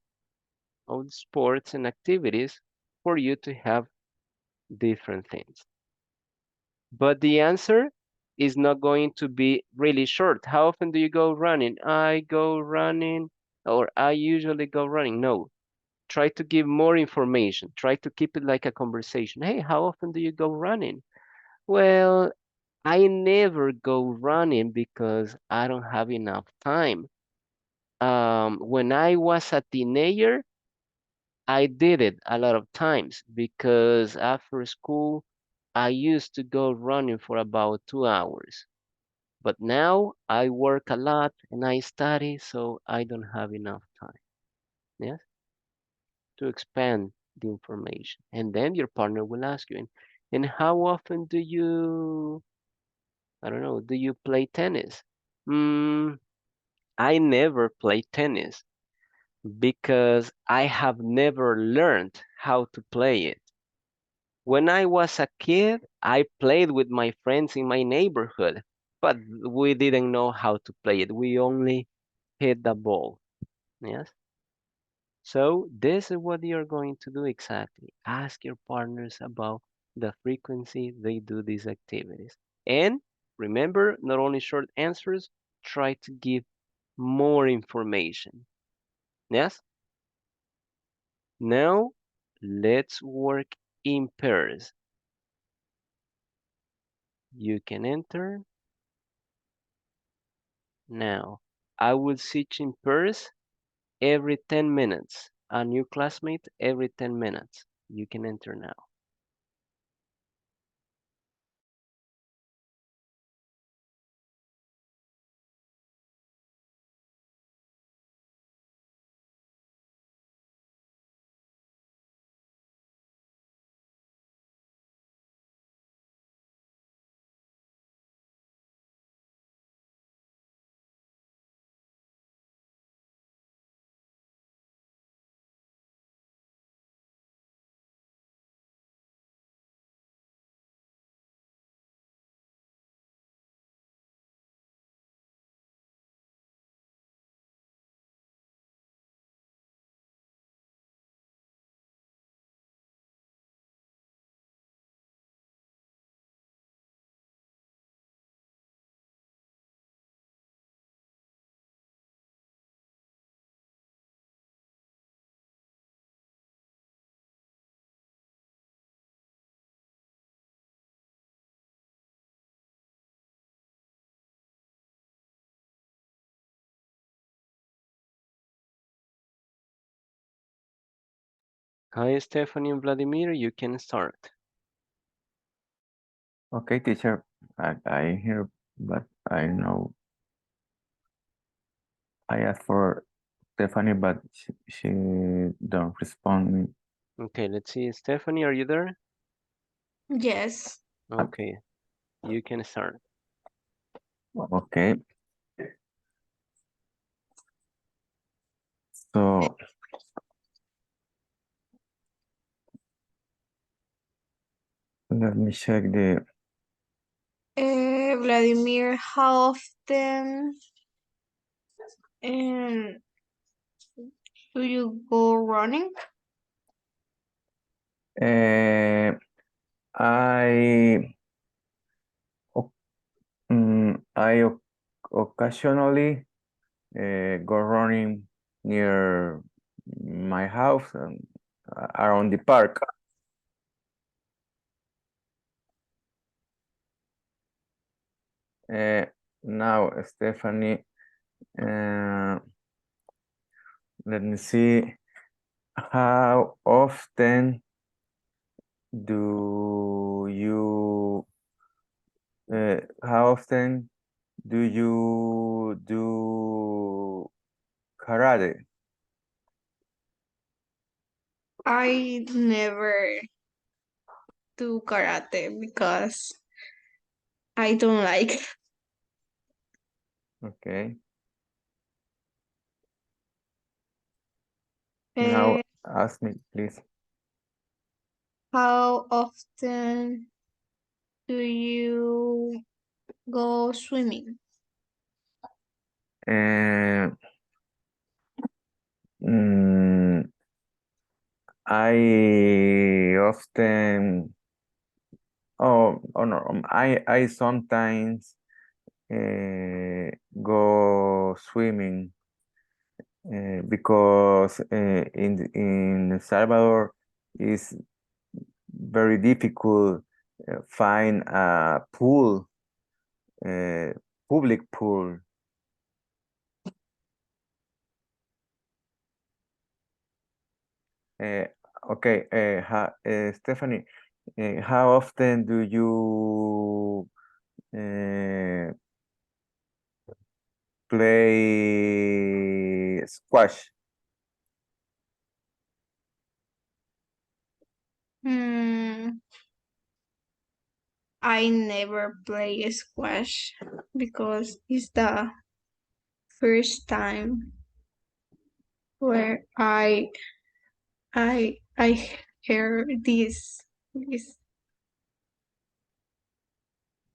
of sports and activities for you to have different things. But the answer is not going to be really short. How often do you go running? I go running, or I usually go running. No, try to give more information. Try to keep it like a conversation. Hey, how often do you go running? Well, I never go running because I don't have enough time. When I was a teenager, I did it a lot of times because after school, I used to go running for about 2 hours. But now I work a lot and I study, so I don't have enough time. Yes, to expand the information. And then your partner will ask you, and how often do you, I don't know, do you play tennis? Mm, I never play tennis because I have never learned how to play it. When I was a kid, I played with my friends in my neighborhood, but we didn't know how to play it. We only hit the ball. Yes. So this is what you're going to do exactly. Ask your partners about the frequency they do these activities. And remember, not only short answers, try to give more information. Yes? Now, let's work in pairs. You can enter now. I will switch in pairs every 10 minutes. A new classmate every 10 minutes. You can enter now. Hi, Stephanie and Vladimir. You can start. Okay, teacher. I hear, but I know. I asked for Stephanie, but she don't respond me. Okay, let's see. Stephanie, are you there? Yes. Okay, you can start. Okay. So let me check the Vladimir, how often um, do you go running? I I occasionally go running near my house and around the park. Now, Stephanie, let me see. How often do you how often do you do karate? I never do karate because I don't like. Okay. Uh, Now ask me, please. how often do you go swimming? Uh, mm, I often oh no I sometimes go swimming because in El Salvador is very difficult find a pool, public pool. Uh, okay, Stephanie, how often do you play squash? Hmm, I never play squash because it's the first time where I hear this.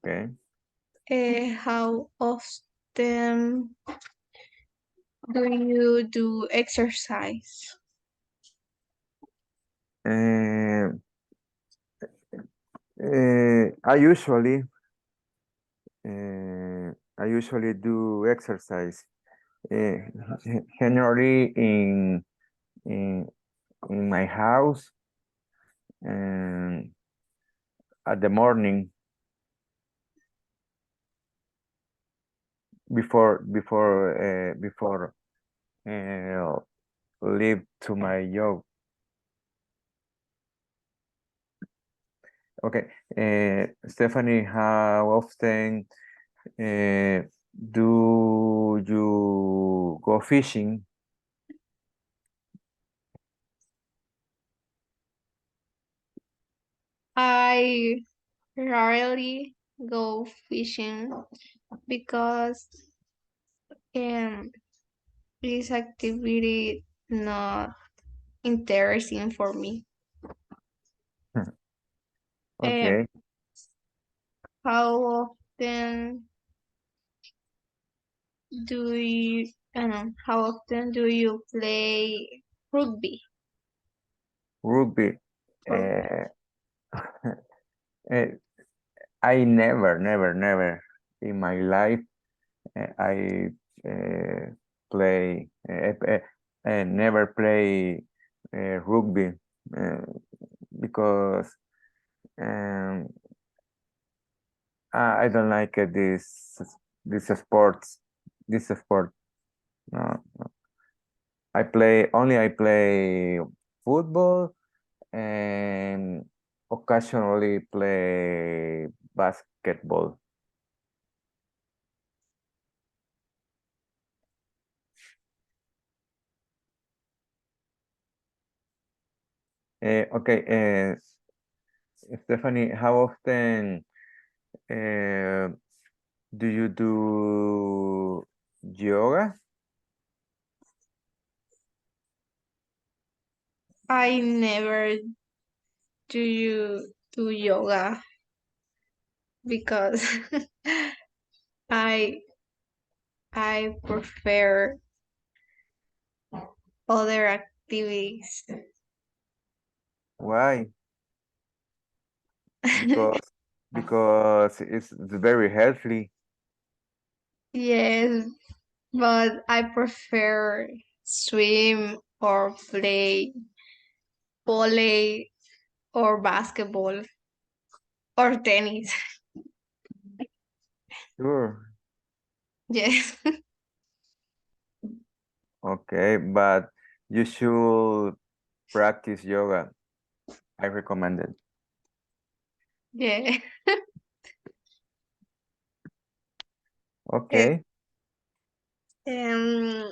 Okay. How often do you do exercise? Uh, I usually do exercise generally in in my house and at the morning before leave to my job. Okay, Stephanie, how often do you go fishing? I rarely go fishing because this activity not interesting for me. Okay. How often how often do you play rugby? Rugby. Or Uh, I never in my life I play never play rugby because um, I don't like this sports this sport. No, I play football occasionally play basketball. Okay, Stephanie, how often do you do yoga? I never do yoga because I I prefer other activities. Why? Because it's very healthy. Yes, but I prefer swim or play volley or basketball or tennis. Sure. Yes. Okay, but you should practice yoga. I recommend it. Yeah. Okay. Um,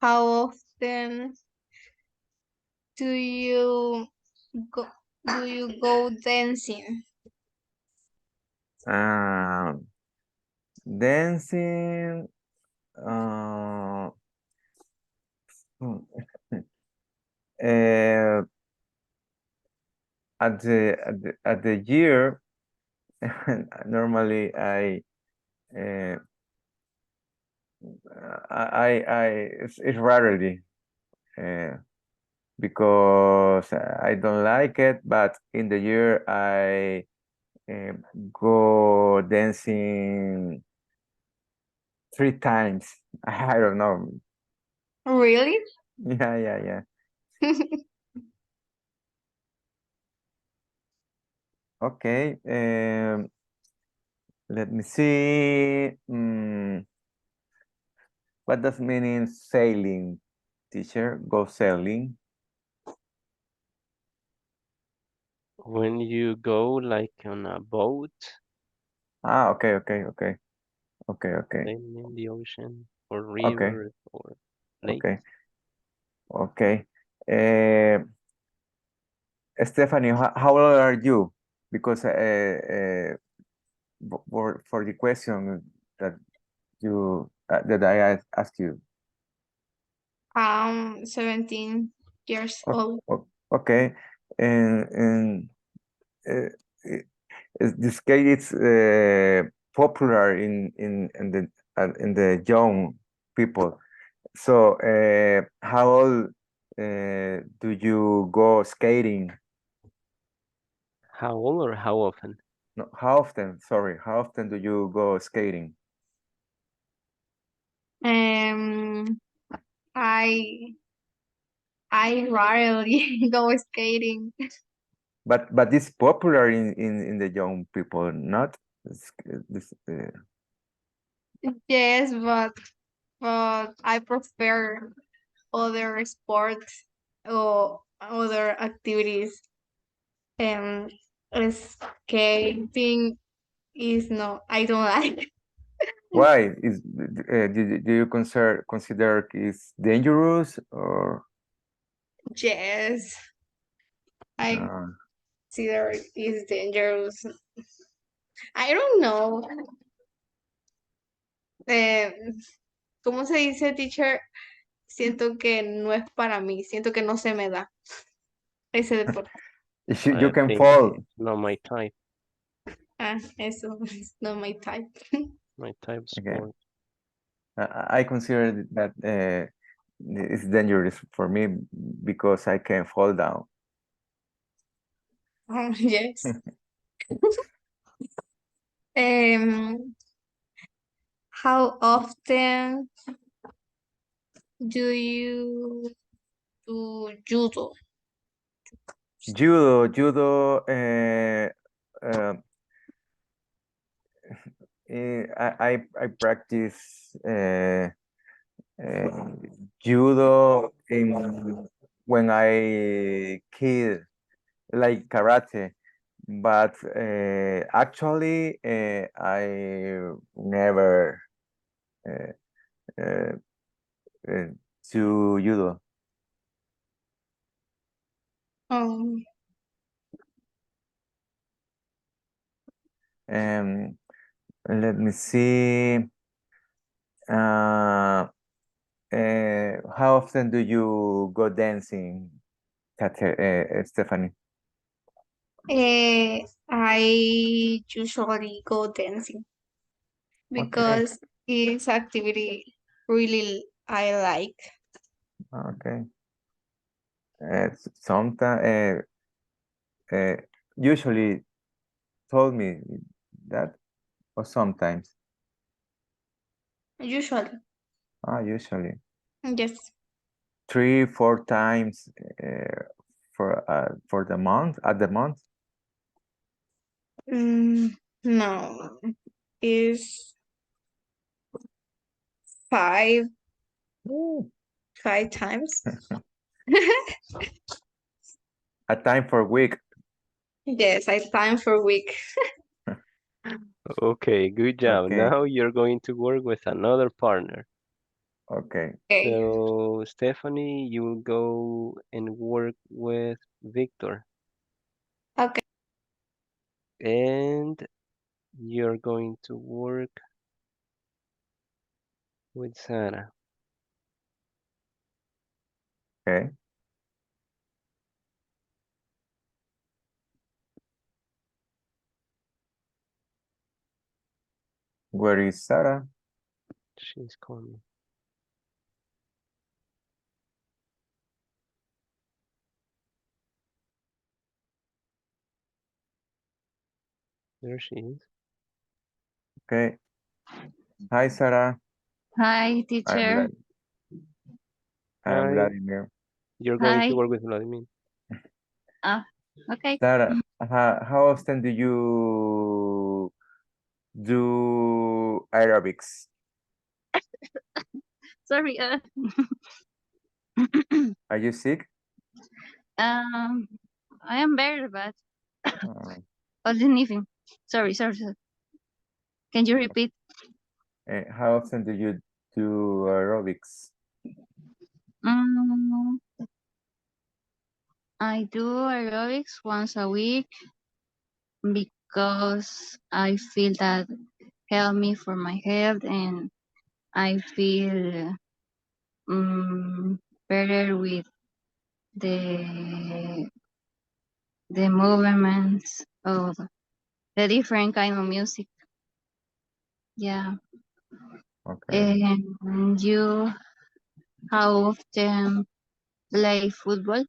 how often do you go dancing? Dancing. Uh, hmm, uh, at the year, normally uh, it's rarely because I don't like it, but in the year I go dancing 3 times. I don't know. Really? Yeah. Okay. Let me see. What does meaning sailing, teacher? Go sailing. When you go like on a boat, Okay. sailing in the ocean or Okay. river or lake. Okay. Okay. Uh, Stephanie, how old are you? Because for the question that that I asked you. 17 years O- old. Okay, and uh, i- this cake is popular in the young people. So, how old do you go skating? How old or how often? No, how often? Sorry, how often do you go skating? Um, I I rarely go skating. But it's popular in the young people, not this. Yes, but I prefer other sports or other activities. Um, skating is no, I don't like. Why is do you consider it's dangerous or? Yes, I Uh, consider it is dangerous. I don't know. ¿Cómo se dice, teacher? Siento que no es para mí, siento que no se me da ese deporte. you I can think fall. it's not my type, Eso es not my type. my type of Okay. sport. I consider that it's dangerous for me because I can fall down. Yes. Um, how often do you do judo? Judo. Uh, I practice uh, judo when I kid, like karate. but actually I never uh, uh, to judo. Um, Let me see. How often do you go dancing, Stephanie? I usually go dancing Okay. because it's activity really I like. Okay. Sometimes, usually told me that, or sometimes. Usually, Usually yes. 3, 4 times for the month at the month. No, is five Ooh. 5 times. A time for week. Yes, I time for week. Okay, good job. Okay. Now you're going to work with another partner. Okay. Okay. So, Stephanie, you will go and work with Victor. Okay. And you're going to work with Sarah. Okay. Where is Sarah? She's coming. There she is. Okay. Hi, Sarah. Hi, I'm teacher. I'm Hi. Vladimir. You're going to Hi. work with Vladimir. Okay. Sarah, how often do you do aerobics? Sorry. Are you sick? I am very bad. Uh, All the sniffing. Sorry. Can you repeat? how often do you do aerobics? Mm, I do aerobics once a week because I feel that help me for my health, and I feel better with the the movements of the different kind of music. Yeah. Okay. And you, how often play football?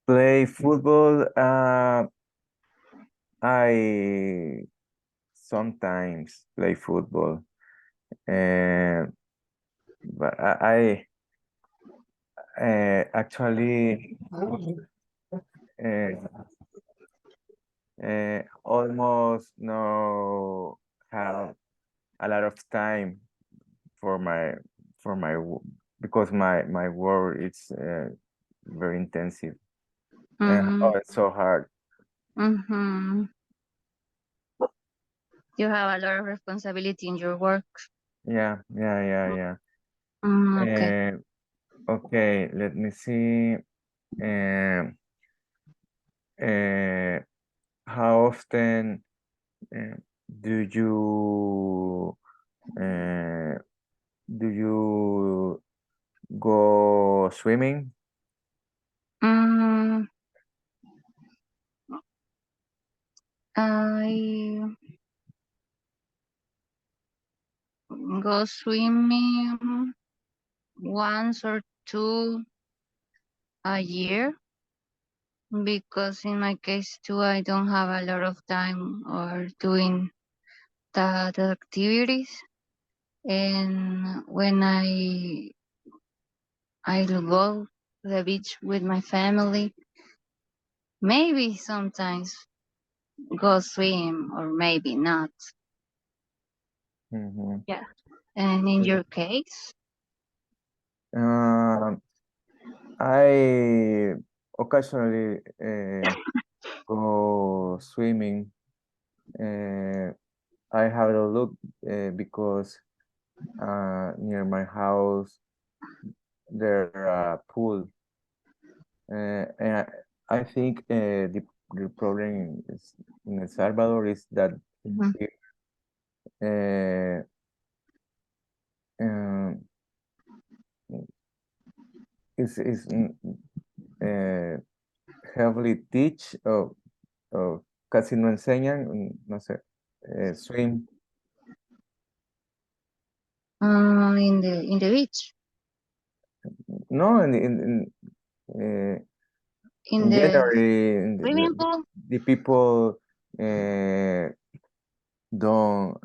Play football. I sometimes play football. But actually almost no have a lot of time for because my work is very intensive. Mm-hmm. It's so hard. Mm-hmm. You have a lot of responsibility in your work. Yeah. Okay. Okay, let me see. Um, how often uh, do you uh, do you go swimming? Mm, I go swimming once or two a year because in my case too I don't have a lot of time or doing that activities. And when I'll go to the beach with my family, maybe sometimes go swim or maybe not. Mhm. Yeah. And in your case? I occasionally go swimming. I have a look because near my house there a pool, and I think the problem is in El Salvador is that here, um, is heavily teach o casi no enseñan, no sé, swim. In the beach. No, In in the generally, swimming pool. the people don't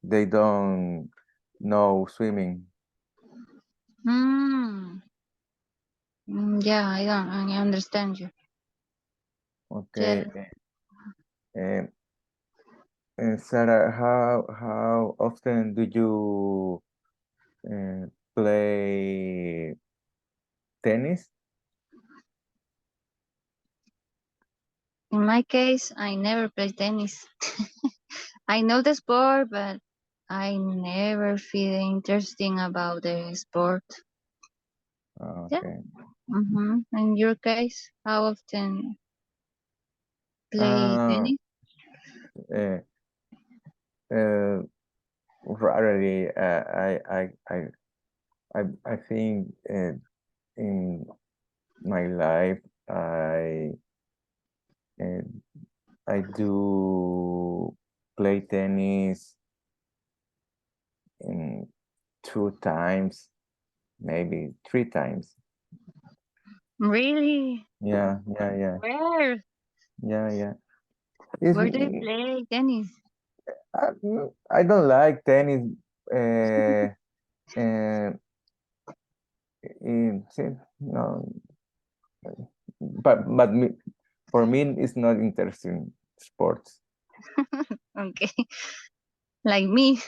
they don't know swimming. Yeah, I understand you. Okay. Yeah. Sarah, how often do you play tennis? In my case, I never play tennis. I know the sport, but I never feel interesting about the sport. Okay. In your case, how often play tennis? Rarely. I think in my life uh, I do play tennis in 2 times, maybe 3 times. Really? Yeah. Where? Yeah. Where do you play tennis? I don't like tennis. Uh, uh, no, but for me, it's not interesting sports. Okay. Like me.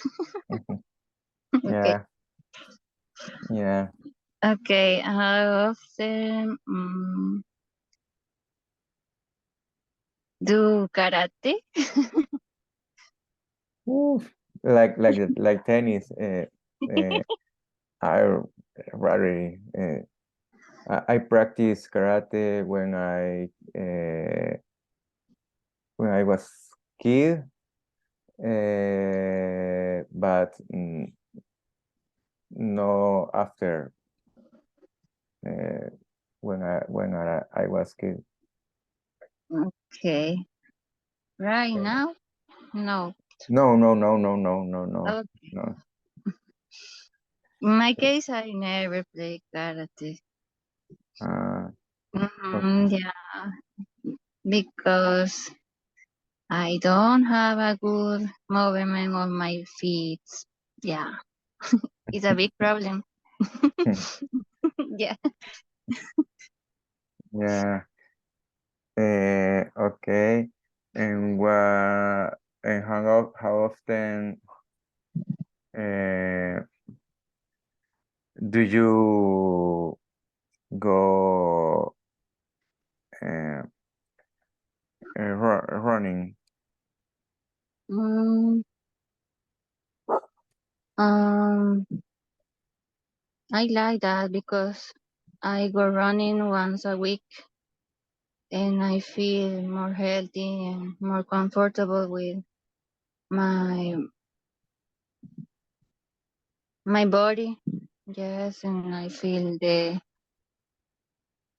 Okay. Yeah. Okay. How often do karate? Like tennis. I rarely. I practice karate when I was kid, but no after when I was kid. Okay. Right now? No. No. Okay. No. In my case, I never play karate. Yeah, because I don't have a good movement of my feet. Yeah, it's a big problem. Yeah. Yeah. Okay. And how often do you go running? Mm, I like that because I go running once a week and I feel more healthy and more comfortable with my my body. Yes, and I feel the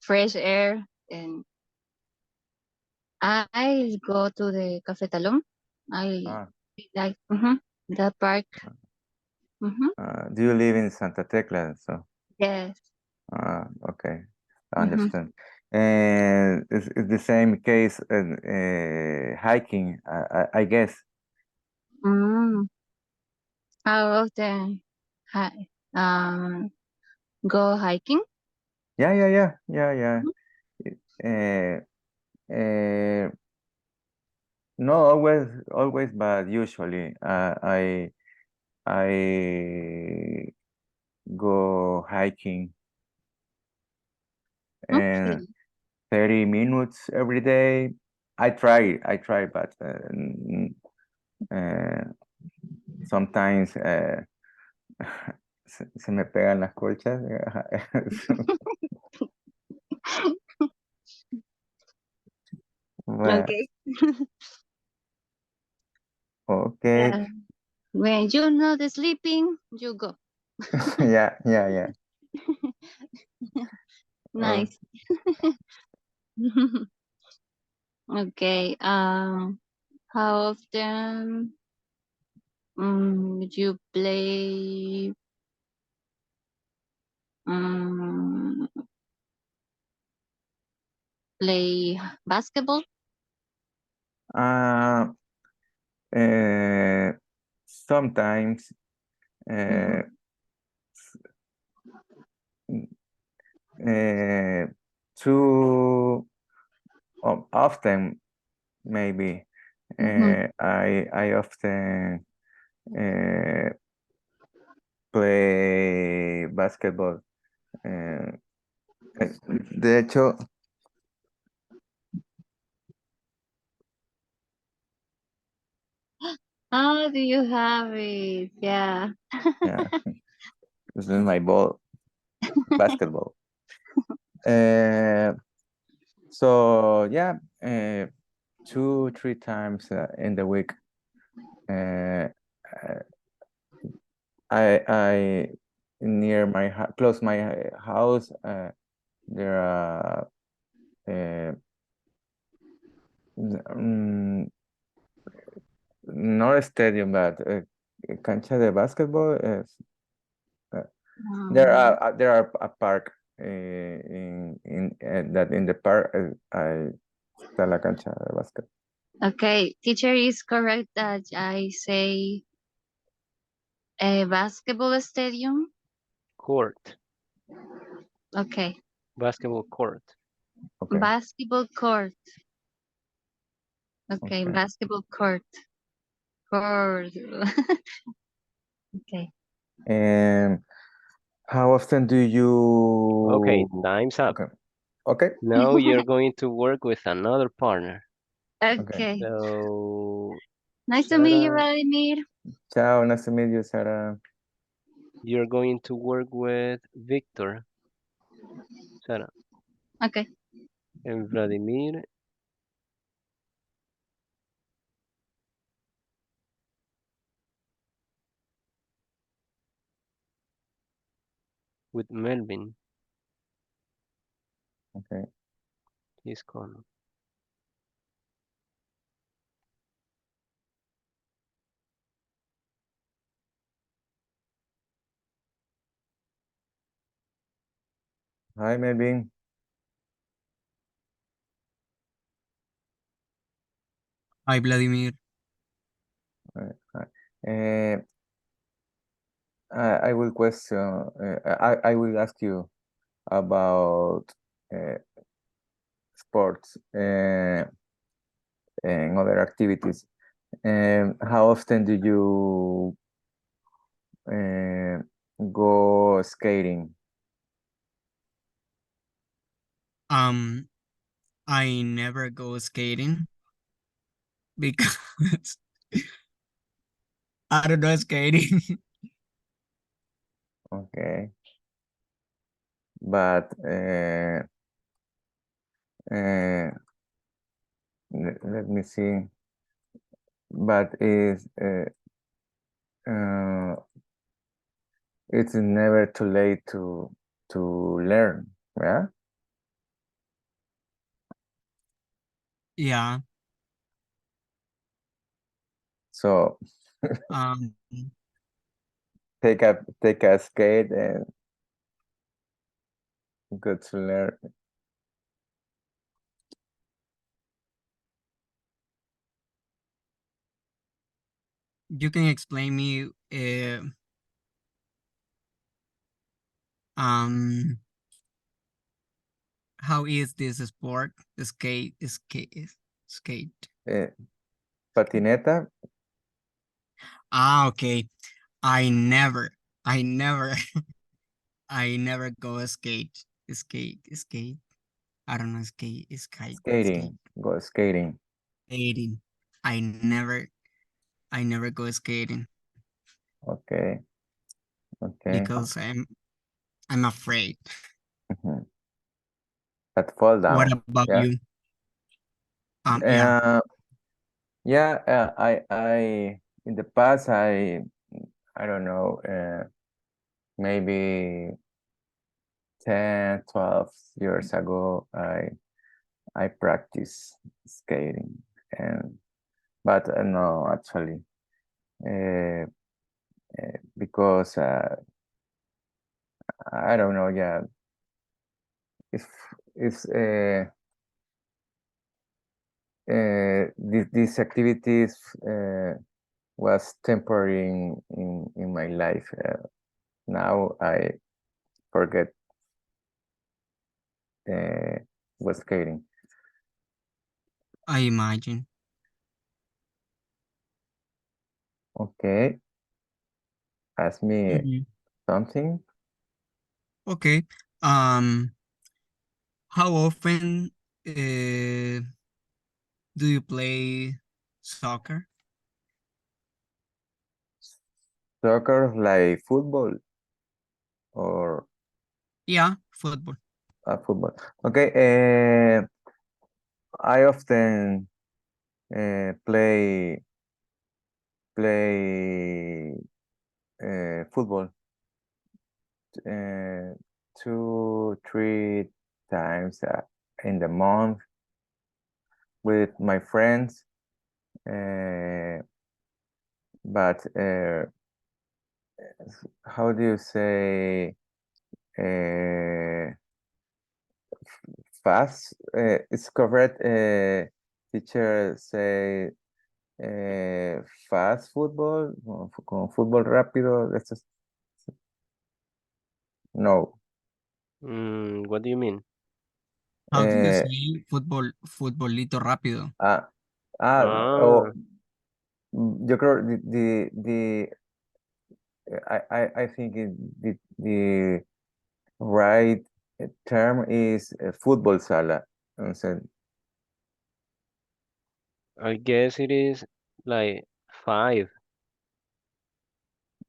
fresh air and I go to the Cafetalón. I like that park. Do you live in Santa Tecla? So. Yes. Okay, I understand. And it's the same case hiking, I guess. How often go hiking? Yeah. Uh, no, always, but usually I go hiking and 30 minutes every day. I try, but sometimes se me pegan las colchas. But, Okay. okay. Yeah. When you're not sleeping, you go. Yeah. Nice. Okay. How often you um, play basketball? Sometimes too often, maybe. I often play basketball. De hecho, How do you have it? Yeah. yeah, this is my ball, basketball. So yeah, 2-3 times in the week. I near my close my house. There are not a stadium, but cancha de basketball. There are a park in that in the park está la cancha de básquet. Okay, teacher is correct that I say a basketball stadium. Court. Okay. Basketball court. Okay. Basketball court. Okay, basketball court. Court. Okay. And how often do you? Okay, time's up. Okay. Now you're going to work with another partner. Okay. So, Nice to meet you, Sarah, Vladimir. Ciao, nice to meet you, Sarah. you're going to work with Victor. Sarah. Okay. And Vladimir. With Melvin. Okay. He's calling. Hi, Melvin. Hi, Vladimir. I will question. I will ask you about sports and other activities. How often do you go skating? I never go skating because I don't know skating. Okay. But let me see. But it's never too late to learn, yeah? Yeah. So take a skate and go to learn. You can explain me how is this sport? Skate. Patineta? Okay. I never I never go skate. I don't know, skate. Skating. Go skating. Skating. I never go skating Okay. Okay. because I'm afraid. Mhm. But fall What down. about Yeah. you? Yeah. Yeah. I in the past I don't know. Maybe 10, 12 years ago, I practiced skating, and but no, actually, uh, because I don't know. Yeah, if if these activities was temporary in my life. Now I forget was skating. I imagine. Okay, ask me Mhm. something. Okay. Um, how often do you play soccer? Soccer like football or Yeah, football. football. Okay. I often play football uh, 2, 3 times in the month with my friends. But how do you say fast? It's correct. Teacher say fast football, con fútbol rápido. No. What do you mean? How do you Eh, say futbolito rápido? ah, oh, Ah, yo creo I think the right term is football sala. Entonces, I guess it is like 5.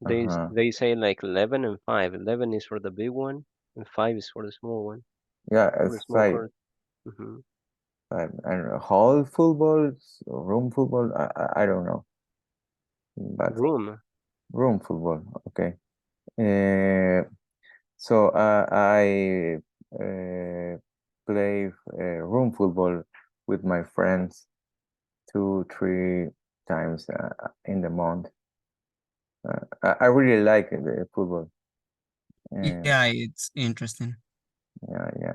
ajá. They say like 11 and 5. 11 is for the big one, and 5 is for the small one, Yeah, for the it's small five. court. Hmm. And hall football, room football, I don't know, but Room. room football, okay. So I play room football with my friends 2, 3 times in the month. I really like the football. Yeah, it's interesting. Yeah, yeah.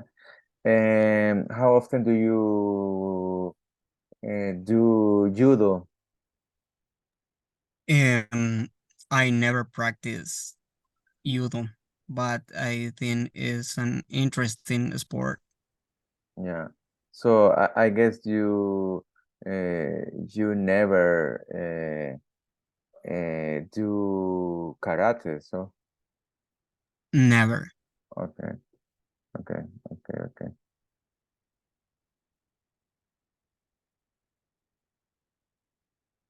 And how often do you do judo? I never practice judo, but I think it's an interesting sport. Yeah. So I guess you never do karate, so Never. okay, okay, okay, okay.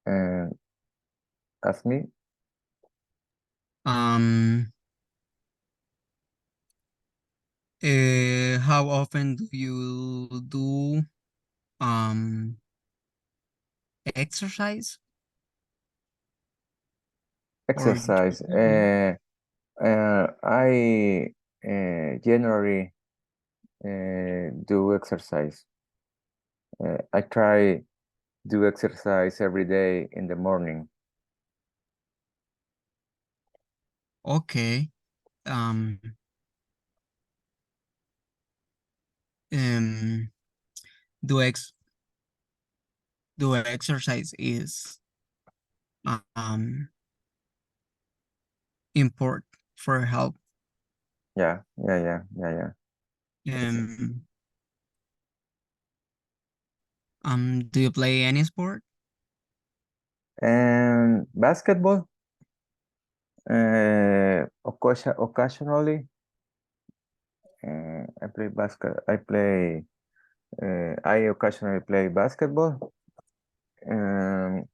And ask me. Um, how often do you do um exercise or Exercise. I generally do exercise. I try do exercise every day in the morning. okay. Um, um, do ex do exercise is um important for health. Yeah, yeah, yeah, yeah, yeah. It's, Um, do you play any sport? and basketball. Occasionally, I play basket. I occasionally play basketball. And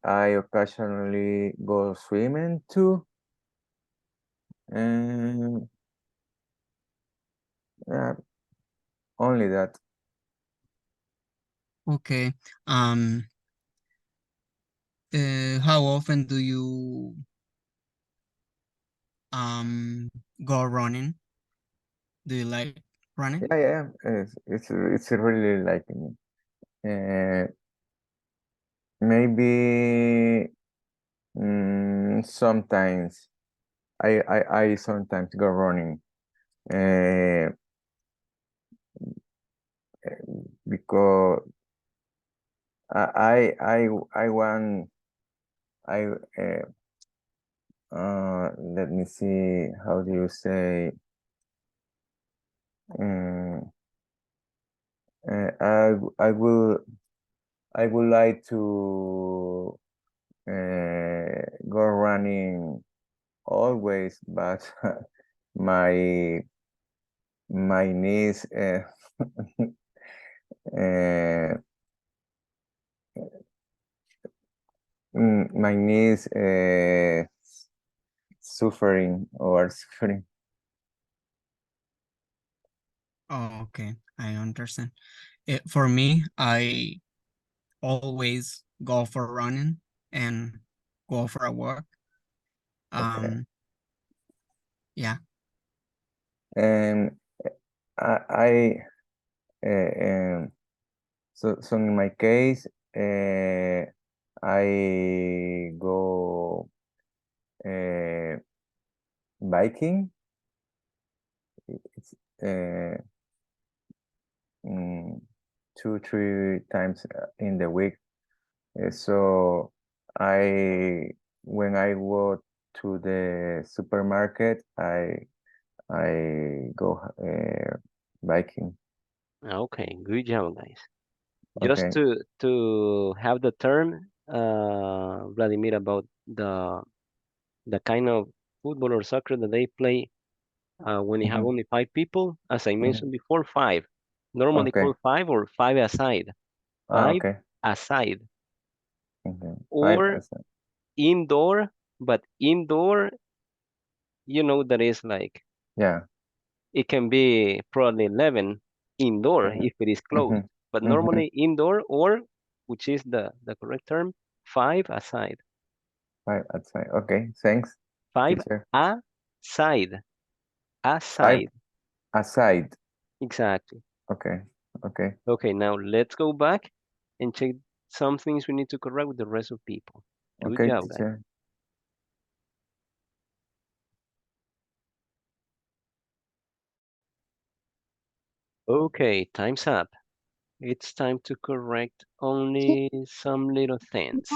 I occasionally go swimming too. And only that. Okay. How often do you go running? Do you like running? Yeah. It's really like me. Maybe sometimes I sometimes go running because I want I let me see, how do you say, I would like to go running always, but my knees my knees suffering or suffering. Oh, okay. I understand. For me, I always go for running and go for a walk. Okay. Yeah. And I so in my case, I go biking. It's 2-3 times in the week. So when I go to the supermarket, I go biking. Okay, good job, guys. Just Okay. to have the term, Vladimir, about the kind of football or soccer that they play when you have only 5 people, as I mentioned before, five. Normally Okay. called five or five aside. Five Okay. aside. Okay. Or indoor, but indoor, that is like, Yeah. it can be probably 11 indoor if it is closed. But normally indoor, or, which is the correct term, five aside. 5 outside. Okay. Thanks, Five teacher. aside. 5 Aside. aside. Exactly. Okay. Okay. Okay, now let's go back and check some things we need to correct with the rest of people. Good Okay, job, guys. teacher. Okay, time's up. It's time to correct only some little things.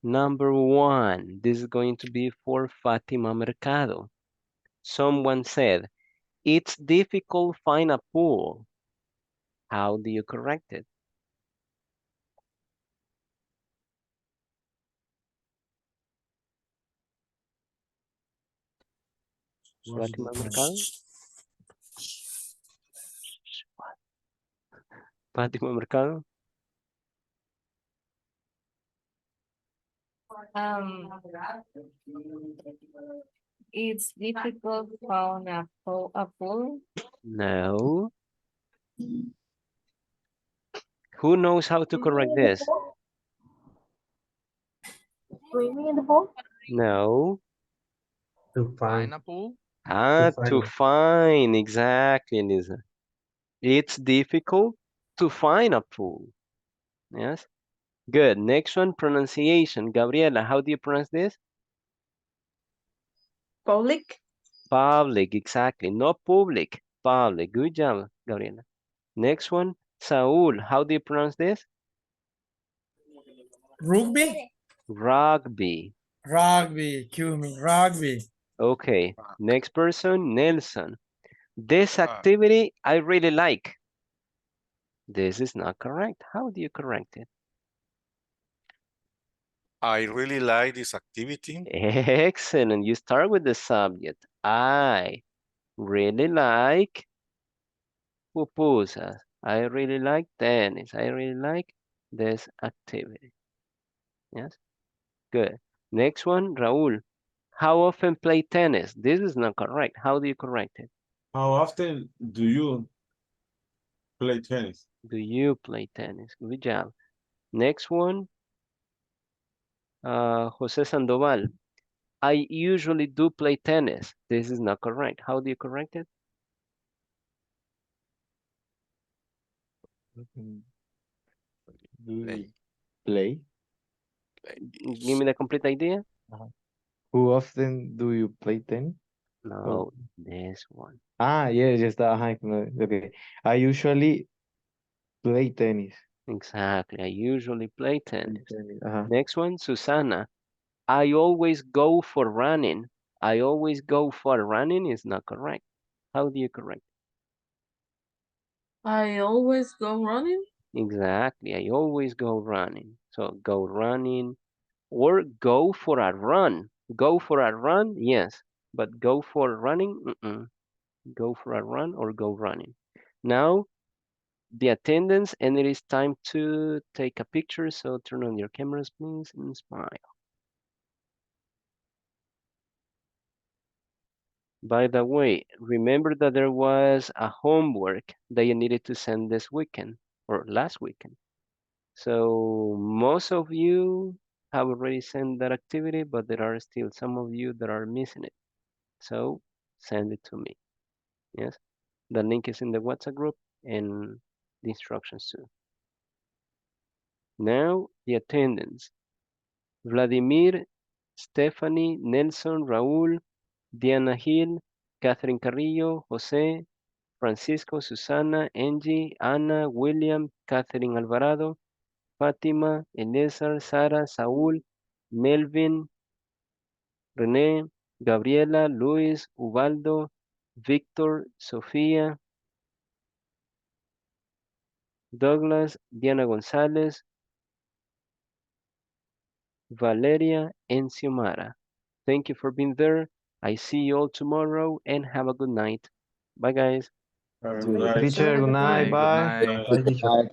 Number one, this is going to be for Fatima Mercado. Someone said, it's difficult find a pool. How do you correct it? Fatima Mercado? Fatima Mercado? It's difficult to find a pool. No. Who knows how to correct this? Swimming in the pool? No. To find. a pool? To find, exactly, Lisa. It's difficult to find a pool. Yes. Good. Next one, pronunciation. Gabriela, how do you pronounce this? Public. Public, exactly. Not public. Public. Good job, Gabriela. Next one, Saul, how do you pronounce this? Rugby? Rugby. Rugby, excuse me, rugby. Okay. Next person, Nelson. This activity I really like. This is not correct. How do you correct it? I really like this activity. Excellent. You start with the subject. I really like pupusas. I really like tennis. I really like this activity. Yes, good. Next one, Raúl. How often play tennis? This is not correct. How do you correct it? How often do you play tennis? Do you play tennis? Good job. Next one, Jose Sandoval. I usually do play tennis. This is not correct. How do you correct it? Do you Play. play? Give me the complete idea. How often do you play tennis? No, this one. Yes, ya está. Ajá, no, okay. I usually play tennis. Exactly. I usually play tennis. Ajá. Next one, Susana. I always go for running. I always go for running is not correct. How do you correct? I always go running. Exactly. I always go running. So go running or go for a run. Go for a run, yes. But go for running, go for a run or go running. Now the attendance, and it is time to take a picture. So turn on your cameras, please, and smile. By the way, remember that there was a homework that you needed to send this weekend or last weekend. So most of you have already sent that activity, but there are still some of you that are missing it. So send it to me. Yes, the link is in the WhatsApp group and the instructions too. Now the attendance. Vladimir, Stephanie, Nelson, Raúl, Diana Hill, Catherine Carrillo, José, Francisco, Susana, Angie, Ana, William, Catherine Alvarado, Fátima, Eliezer, Sara, Saúl, Melvin, René, Gabriela, Luis, Ubaldo, Víctor, Sofía, Douglas, Diana González, Valeria, and Xiomara. Thank you for being there. I see you all tomorrow and have a good night. Bye, guys. Right. Teacher, good night. Bye. Bye. Bye, teacher.